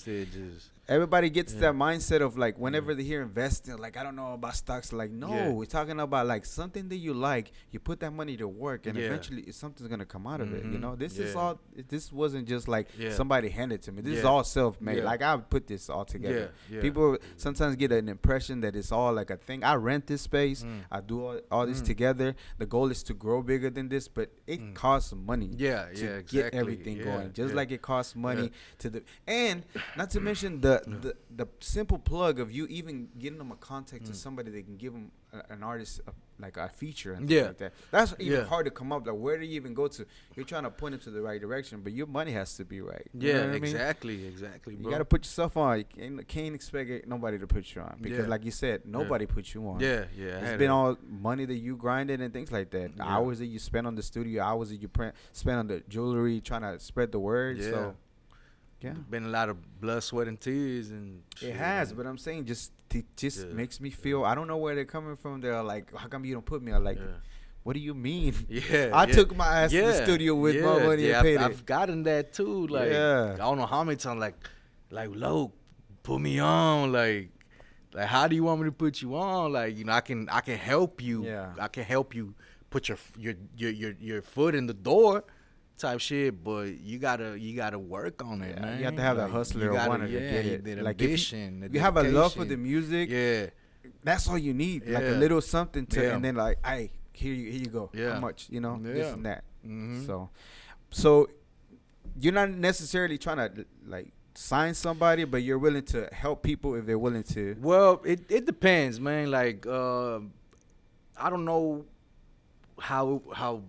Speaker 2: Everybody gets that mindset of like whenever they hear investing, like I don't know about stocks. Like no, we're talking about like something that you like. You put that money to work, and eventually something's gonna come out of it. You know, this is all. This wasn't just like somebody handed to me. This is all self-made. Like I put this all together. People sometimes get an impression that it's all like a thing. I rent this space. I do all this together. The goal is to grow bigger than this, but it costs money. To get everything going. Just like it costs money to the and not to mention the simple plug of you even getting them a contact to somebody that can give them an artist like a feature and stuff like that. That's even hard to come up. Like where do you even go to? You're trying to point it to the right direction, but your money has to be right. You know what I mean?
Speaker 3: Exactly, bro.
Speaker 2: You got to put yourself on. You can't expect nobody to put you on because, like you said, nobody put you on. It's been all money that you grinded and things like that. The hours that you spend on the studio, hours that you spend on the jewelry, trying to spread the word. So. Yeah,
Speaker 3: been a lot of blood, sweat, and tears, and shit.
Speaker 2: It has. But I'm saying, just makes me feel. I don't know where they're coming from. They're like, how come you don't put me? I'm like, what do you mean? I took my ass to the studio with my money and paid it.
Speaker 3: I've gotten that too. Like, I don't know how many times. Like, Loc, put me on. Like, how do you want me to put you on? Like, you know, I can help you. I can help you put your foot in the door. Type shit, but you gotta work on it, man.
Speaker 2: You have to have that hustler wanting to get it.
Speaker 3: That
Speaker 2: like
Speaker 3: ambition,
Speaker 2: if you have a love for the music, that's all you need. Like a little something to, and then like, hey, here you go. How much, you know, this and that. So you're not necessarily trying to like sign somebody, but you're willing to help people if they're willing to.
Speaker 3: Well, it depends, man. Like I don't know how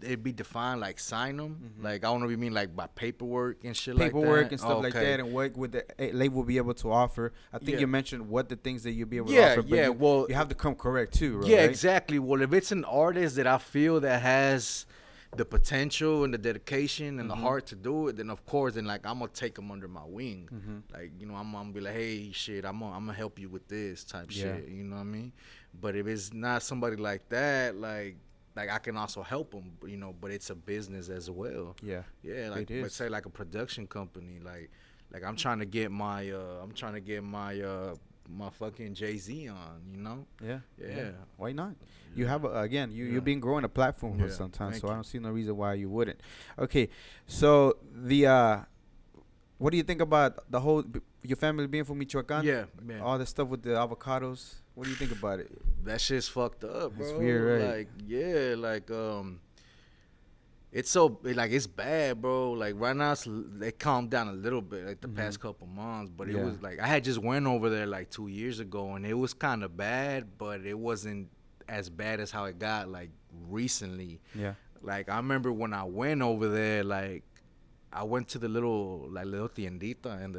Speaker 3: it'd be defined, like sign them. Like I don't know if you mean like by paperwork and shit like that.
Speaker 2: Paperwork and stuff like that, and what would the label be able to offer? I think you mentioned what the things that you'd be able to offer. But well, you have to come correct too, right?
Speaker 3: Yeah, exactly. Well, if it's an artist that I feel that has the potential and the dedication and the heart to do it, then of course, then like I'm gonna take them under my wing. Like, you know, I'm gonna be like, hey, shit, I'm gonna help you with this type shit. You know what I mean? But if it's not somebody like that, like I can also help them, you know, but it's a business as well. Like let's say like a production company, like I'm trying to get my my fucking Jay-Z on, you know.
Speaker 2: Why not? You have you've been growing a platform for some time, so I don't see no reason why you wouldn't. Okay, so what do you think about the whole your family being from Michoacan? All the stuff with the avocados. What do you think about it?
Speaker 3: That shit's fucked up, bro.
Speaker 2: It's weird, right?
Speaker 3: It's so it's bad, bro. Like right now, they calmed down a little bit, like the past couple months. But it was like I had just went over there like 2 years ago, and it was kind of bad, but it wasn't as bad as how it got like recently. Like I remember when I went over there, like I went to the little tiendita and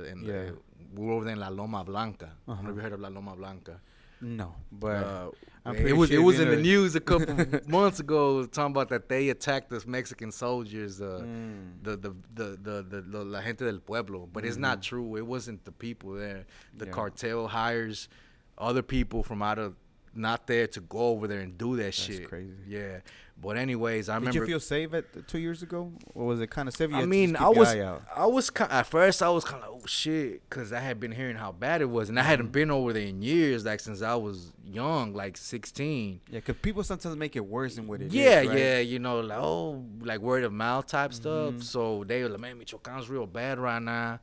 Speaker 3: we were over there in La Loma Blanca. I've never heard of La Loma Blanca.
Speaker 2: No, but
Speaker 3: it was in the news a couple months ago talking about that they attacked the Mexican soldiers, the la gente del pueblo, but it's not true. It wasn't the people there. The cartel hires other people from out of not there to go over there and do that shit.
Speaker 2: That's crazy.
Speaker 3: Yeah. But anyways, I remember.
Speaker 2: Did you feel safe at 2 years ago, or was it kind of safe?
Speaker 3: I mean, at first I was kind of oh shit, cause I had been hearing how bad it was, and I hadn't been over there in years, like since I was young, like 16.
Speaker 2: Yeah, cause people sometimes make it worse than what it is.
Speaker 3: Yeah,
Speaker 2: right?
Speaker 3: yeah, you know, like word of mouth type stuff. So they were like, man, Michoacan's real bad right now.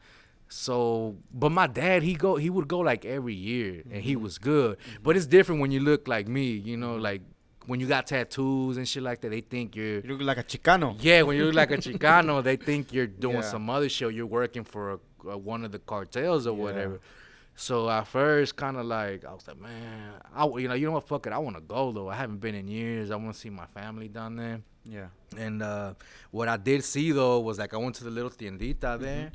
Speaker 3: So, but my dad, he would go like every year, and he was good. But it's different when you look like me, you know, like when you got tattoos and shit like that, they think
Speaker 2: you look like a Chicano.
Speaker 3: Yeah, when you look like a Chicano, they think you're doing some other shit. You're working for one of the cartels or whatever. So at first, kind of like, I was like, man, you know what, fuck it, I want to go though. I haven't been in years. I want to see my family down there.
Speaker 2: Yeah.
Speaker 3: And what I did see though was like I went to the little tiendita there.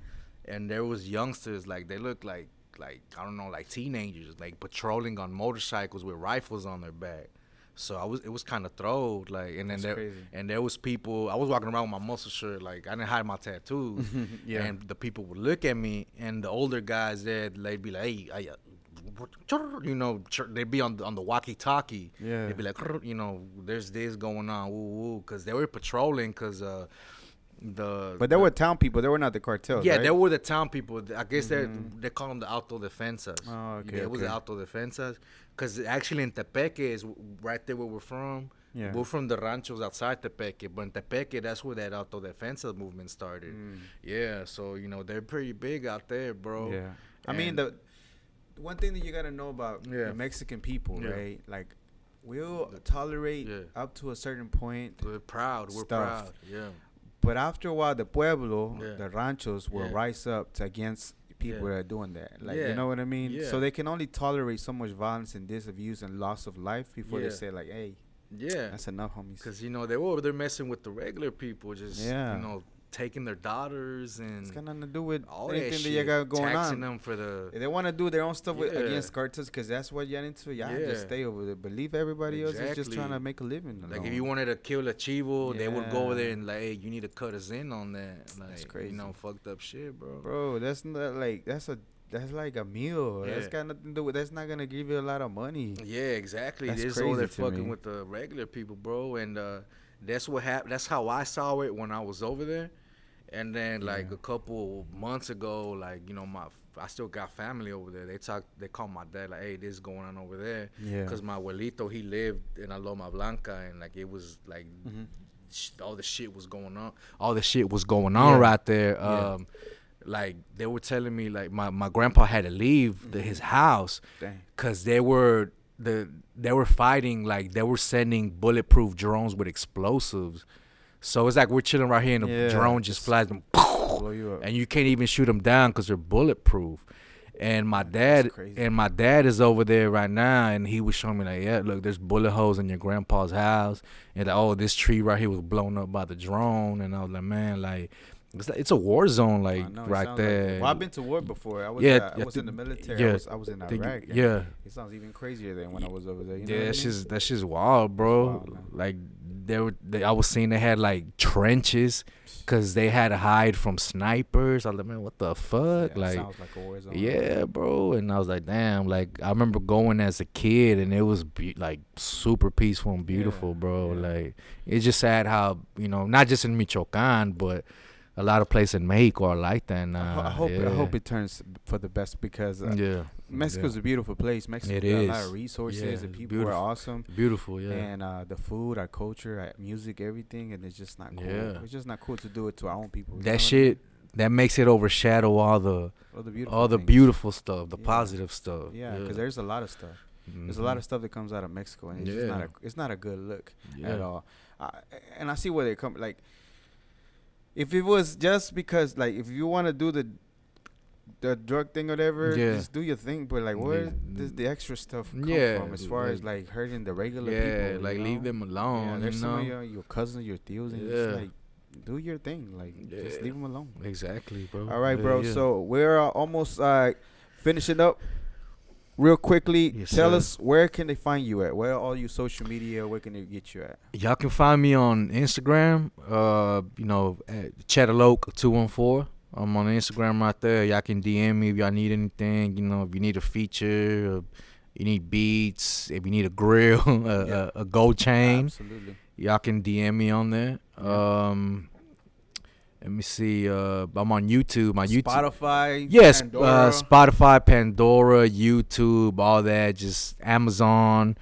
Speaker 3: And there was youngsters, like they looked like I don't know, like teenagers, like patrolling on motorcycles with rifles on their back. So it was kind of throwed, like, and then there was people. I was walking around with my muscle shirt, like I didn't hide my tattoos. And the people would look at me, and the older guys there, they'd be like, hey, you know, they'd be on the walkie-talkie. Yeah. They'd be like, you know, there's this going on, woo woo, because they were patrolling, because but
Speaker 2: they were town people. They were not the cartels.
Speaker 3: Yeah,
Speaker 2: right?
Speaker 3: they were the town people. I guess they call them the autodefensas.
Speaker 2: Oh, okay.
Speaker 3: Yeah, it was the autodefensas. Because actually in Tepeque is right there where we're from. Yeah. We're from the ranchos outside Tepeque. But in Tepeque, that's where that autodefensa movement started. Yeah, so, you know, they're pretty big out there, bro.
Speaker 2: Yeah. I mean, the one thing that you got to know about the Mexican people, right? Like, we'll tolerate up to a certain point.
Speaker 3: We're proud. We're proud. Yeah.
Speaker 2: But after a while, the pueblo, the ranchos, will rise up against people that are doing that. Like, you know what I mean? Yeah. So they can only tolerate so much violence and disabuse and loss of life before they say, like, hey, that's enough, homies.
Speaker 3: Because, you know, they're messing with the regular people, just, you know, taking their daughters and
Speaker 2: it's got nothing to do with
Speaker 3: all
Speaker 2: anything
Speaker 3: that
Speaker 2: that you got going
Speaker 3: taxing
Speaker 2: on.
Speaker 3: Them for the
Speaker 2: if they want to do their own stuff against cartels, because that's what you're into. Y'all just stay over there. But leave everybody else is just trying to make a living.
Speaker 3: Like if you wanted to kill a chivo, they would go over there and like, hey, you need to cut us in on that. Like, that's crazy. You know, fucked up shit, bro.
Speaker 2: Bro, that's not like that's like a meal. That's got nothing to do with. That's not gonna give you a lot of money.
Speaker 3: Yeah, exactly. That's crazy. They're fucking with the regular people, bro. And that's what happened. That's how I saw it when I was over there. And then like a couple months ago, like, you know, I still got family over there. They called my dad like, hey, this is going on over there. Yeah. Because my abuelito, he lived in Loma Blanca, and like it was like all the shit was going on. All the shit was going on right there. Like they were telling me like my grandpa had to leave his house because they were fighting, like they were sending bulletproof drones with explosives. So it's like we're chilling right here and the drone just flies and blow you up. And you can't even shoot them down because they're bulletproof. And my dad is over there right now, and he was showing me like, yeah, look, there's bullet holes in your grandpa's house, and like, oh, this tree right here was blown up by the drone. And I was like, man, like it's a war zone, like right there.
Speaker 2: Like, well, I've been to war before. I was in the military. I was in Iraq. It sounds even crazier than when I was over there. You know
Speaker 3: that's just wild, bro. Wild, like I was seeing they had like trenches because they had to hide from snipers. I was like, man, what the fuck? Like,
Speaker 2: sounds like a war zone.
Speaker 3: Yeah, bro. And I was like, damn. Like, I remember going as a kid, and it was like super peaceful and beautiful, bro. Like, it's just sad how, you know, not just in Michoacan, but a lot of places in Mexico are like that now.
Speaker 2: I hope it turns for the best because Mexico's a beautiful place. Mexico got a lot of resources and people are awesome.
Speaker 3: Beautiful,
Speaker 2: And the food, our culture, our music, everything, and it's just not cool. It's just not cool to do it to our own people.
Speaker 3: That shit, that makes it overshadow all the beautiful stuff, the positive stuff.
Speaker 2: Yeah, because there's a lot of stuff. There's a lot of stuff that comes out of Mexico, and it's not a good look at all. And I see where they come, like, if it was just because, like, if you want to do the drug thing or whatever, just do your thing. But, like, where does the extra stuff come from as far as, like, hurting the regular people?
Speaker 3: Yeah, like, leave them alone.
Speaker 2: There's some of your cousins, your tios, and it's like, do your thing. Like, just leave them alone.
Speaker 3: Exactly, bro.
Speaker 2: All right, bro. So we're almost finishing up. Real quickly, tell us, where can they find you at? Where are all your social media? Where can they get you at?
Speaker 3: Y'all can find me on Instagram. At Cheddar Loc 214. I'm on Instagram right there. Y'all can DM me if y'all need anything. If you need a feature, you need beats, if you need a grill, a gold chain.
Speaker 2: Absolutely.
Speaker 3: Y'all can DM me on there. Let me see. I'm on YouTube. My YouTube.
Speaker 2: Spotify.
Speaker 3: Yes.
Speaker 2: Pandora.
Speaker 3: Spotify, Pandora, YouTube, all that. Just Amazon.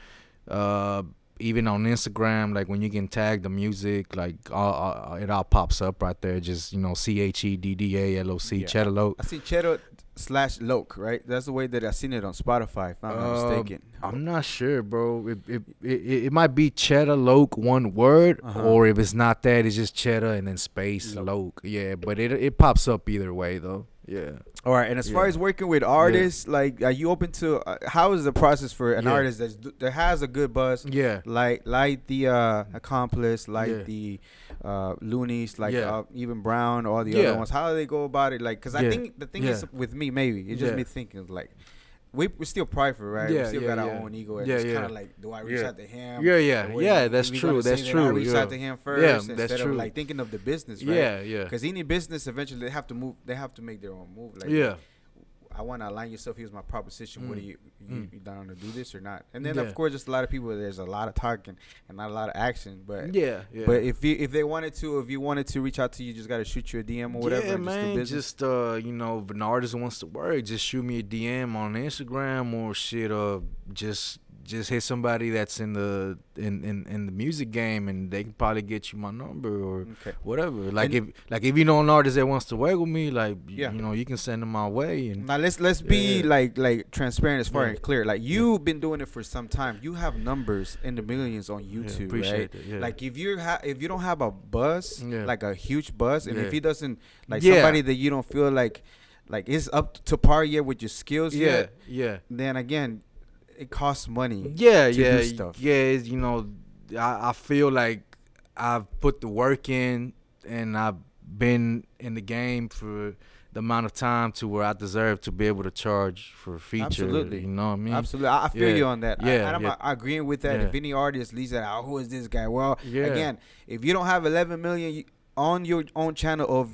Speaker 3: Even on Instagram, like when you can tag the music, like it all pops up right there. Just CHEDDA LOC, Cheddar Loc.
Speaker 2: I see Cheddar/Loc, right? That's the way that I seen it on Spotify, if I'm not mistaken.
Speaker 3: I'm not sure, bro. It might be Cheddar Loc, one word, or if it's not that, it's just Cheddar and then space Loc. Yeah, but it pops up either way though. Yeah.
Speaker 2: All right, and as far as working with artists, like, are you open to? How is the process for an artist that has a good buzz?
Speaker 3: Yeah.
Speaker 2: Like the Accomplice, like the Loonies, like even Brown, all the other ones. How do they go about it? Like, because I think the thing is with me, maybe it's just me thinking like. We're still prideful, right? We still got our own ego. And it's kind of like, do I reach out to him?
Speaker 3: Yeah, that's true. That's true.
Speaker 2: I reach out to him first instead
Speaker 3: that's true.
Speaker 2: of like thinking of the business, right?
Speaker 3: Yeah.
Speaker 2: Because any business, eventually they have to move. They have to make their own move. Like, I want to align yourself. Here's my proposition. What are you down to do this or not? And then of course, just a lot of people. There's a lot of talking and not a lot of action. But But if they wanted to, if you wanted to reach out to you, just gotta shoot you a DM or whatever.
Speaker 3: Yeah,
Speaker 2: and
Speaker 3: man.
Speaker 2: Just
Speaker 3: if an artist wants to work, just shoot me a DM on Instagram or shit. Just hit somebody that's in the music game, and they can probably get you my number or whatever. Like if you know an artist that wants to work with me, like you can send them my way. And
Speaker 2: now let's be like transparent as far as clear. Like, you've been doing it for some time. You have numbers in the millions on YouTube,
Speaker 3: appreciate
Speaker 2: right?
Speaker 3: it,
Speaker 2: Like, if you don't have a buzz, like a huge buzz, and if he doesn't like
Speaker 3: Yeah.
Speaker 2: somebody that you don't feel like it's up to par yet with your skills yet, then again, it costs money. To do stuff.
Speaker 3: I feel like I've put the work in, and I've been in the game for the amount of time to where I deserve to be able to charge for a feature.
Speaker 2: Absolutely.
Speaker 3: You know what I mean?
Speaker 2: Absolutely. I feel you on that. I'm
Speaker 3: Yeah.
Speaker 2: agreeing with that.
Speaker 3: Yeah.
Speaker 2: If any artist leaves that out, who is this guy? Well, again, if you don't have 11 million on your own channel of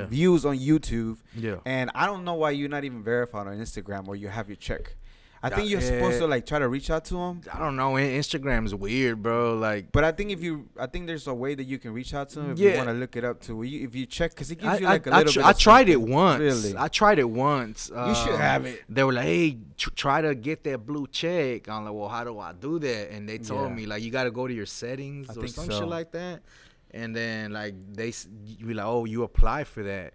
Speaker 2: views on YouTube, and I don't know why you're not even verified on Instagram or you have your check. I think you're supposed to like try to reach out to them.
Speaker 3: I don't know. Instagram is weird, bro. Like,
Speaker 2: but I think there's a way that you can reach out to them if you want to look it up too. If you check, because it gives you like a little bit.
Speaker 3: I tried it once.
Speaker 2: Really?
Speaker 3: I tried it once.
Speaker 2: You should have it.
Speaker 3: They were like, "Hey, try to get that blue check." I'm like, "Well, how do I do that?" And they told me like, you got to go to your settings or some shit like that. And then like you be like, "Oh, you apply for that."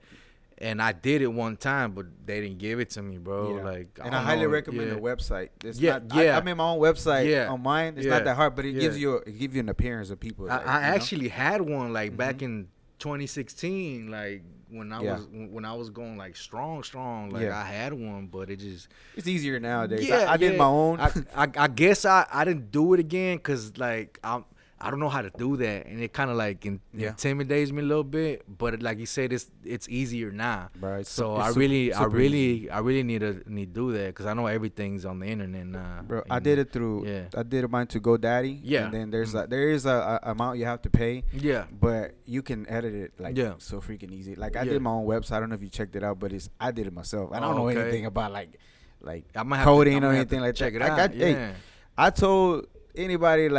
Speaker 3: And I did it one time, but they didn't give it to me, bro. Like,
Speaker 2: I highly recommend the website. It's I made my own website on mine. It's not that hard, but it gives you an appearance of people.
Speaker 3: I actually had one like back in 2016, like when I was going like strong. Like I had one, but it's
Speaker 2: easier nowadays. I did my own.
Speaker 3: I guess I didn't do it again because like I don't know how to do that, and it kind of like intimidates me a little bit. But like you said, it's easier now. Right. So I really need to do that because I know everything's on the internet now.
Speaker 2: Bro, I did it through. I did mine to GoDaddy. Yeah. And then there is a amount you have to pay. Yeah. But you can edit it like so freaking easy. Like I did my own website. I don't know if you checked it out, but I did it myself. I don't know anything about like coding or anything like that.
Speaker 3: Check it out.
Speaker 2: I told anybody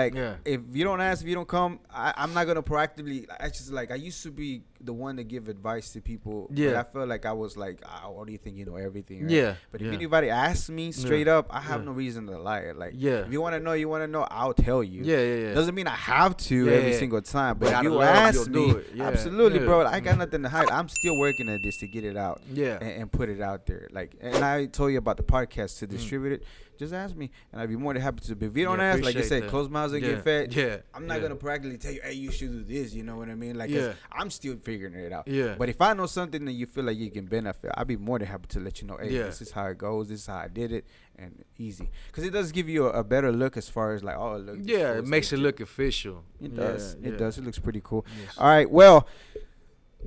Speaker 2: if you don't ask, if you don't come, I'm not gonna proactively. I just I used to be the one to give advice to people. But I felt like I was like, what do you think? You know everything. Right? But if anybody asks me straight up, I have no reason to lie. Like if you want to know, I'll tell you. Doesn't mean I have to every single time. But if you ask me, absolutely, bro. I got nothing to hide. I'm still working at this to get it out. And put it out there. And I told you about the podcast to distribute it. Just ask me, and I'd be more than happy to. But if you don't ask, like you said, close mouths and get fed. I'm not gonna practically tell you, hey, you should do this. You know what I mean? Like, I'm still figuring it out. But if I know something that you feel like you can benefit, I'd be more than happy to let you know, hey, this is how it goes. This is how I did it, and easy. Because it does give you a better look as far as like, oh, look.
Speaker 3: It makes it look official.
Speaker 2: It does. It does. It looks pretty cool. Yes. All right. Well,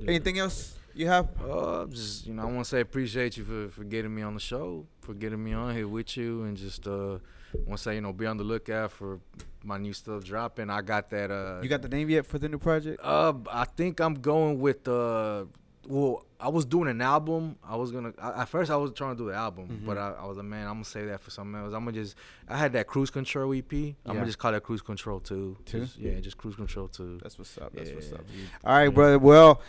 Speaker 2: Anything else you have?
Speaker 3: Just I want to say appreciate you for getting me on the show, for getting me on here with you, and just want to say be on the lookout for my new stuff dropping. I got that.
Speaker 2: You got the name yet for the new project?
Speaker 3: I think I'm going with well, I was doing an album. At first I was trying to do the album, but I was like, man, I'm gonna save that for something else. I had that Cruise Control EP. I'm gonna just call that Cruise Control 2. Just Cruise Control 2.
Speaker 2: That's what's up. That's what's up. All right, brother. Well,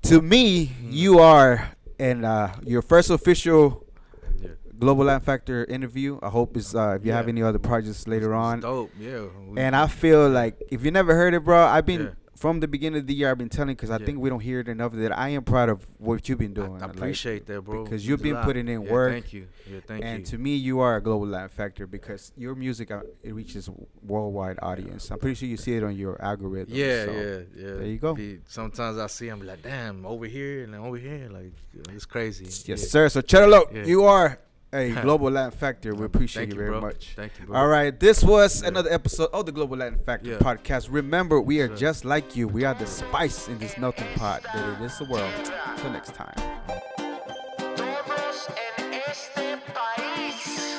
Speaker 2: to me, you are in your first official Global Latin Factor interview. I hope it's if you have any other projects later on.
Speaker 3: Dope, yeah.
Speaker 2: And I feel like if you never heard it, bro, I've been from the beginning of the year. I've been telling because I think we don't hear it enough that I am proud of what you've been doing.
Speaker 3: I appreciate that, bro.
Speaker 2: Because you've been putting in work.
Speaker 3: Thank you. Yeah, thank you.
Speaker 2: And to me, you are a Global Latin Factor because your music it reaches worldwide audience. I'm pretty sure you see it on your algorithm.
Speaker 3: Yeah.
Speaker 2: There you go.
Speaker 3: Sometimes I see them like, damn, over here and over here, like it's crazy.
Speaker 2: Yes, sir. So Cheddda Loc, you are a Global Latin Factor. We appreciate you very much.
Speaker 3: Thank you, bro.
Speaker 2: All right, this was another episode of the Global Latin Factor podcast. Remember, we are just like you. We are the spice in this melting pot that it is the world. Until next time.
Speaker 6: Todos en este país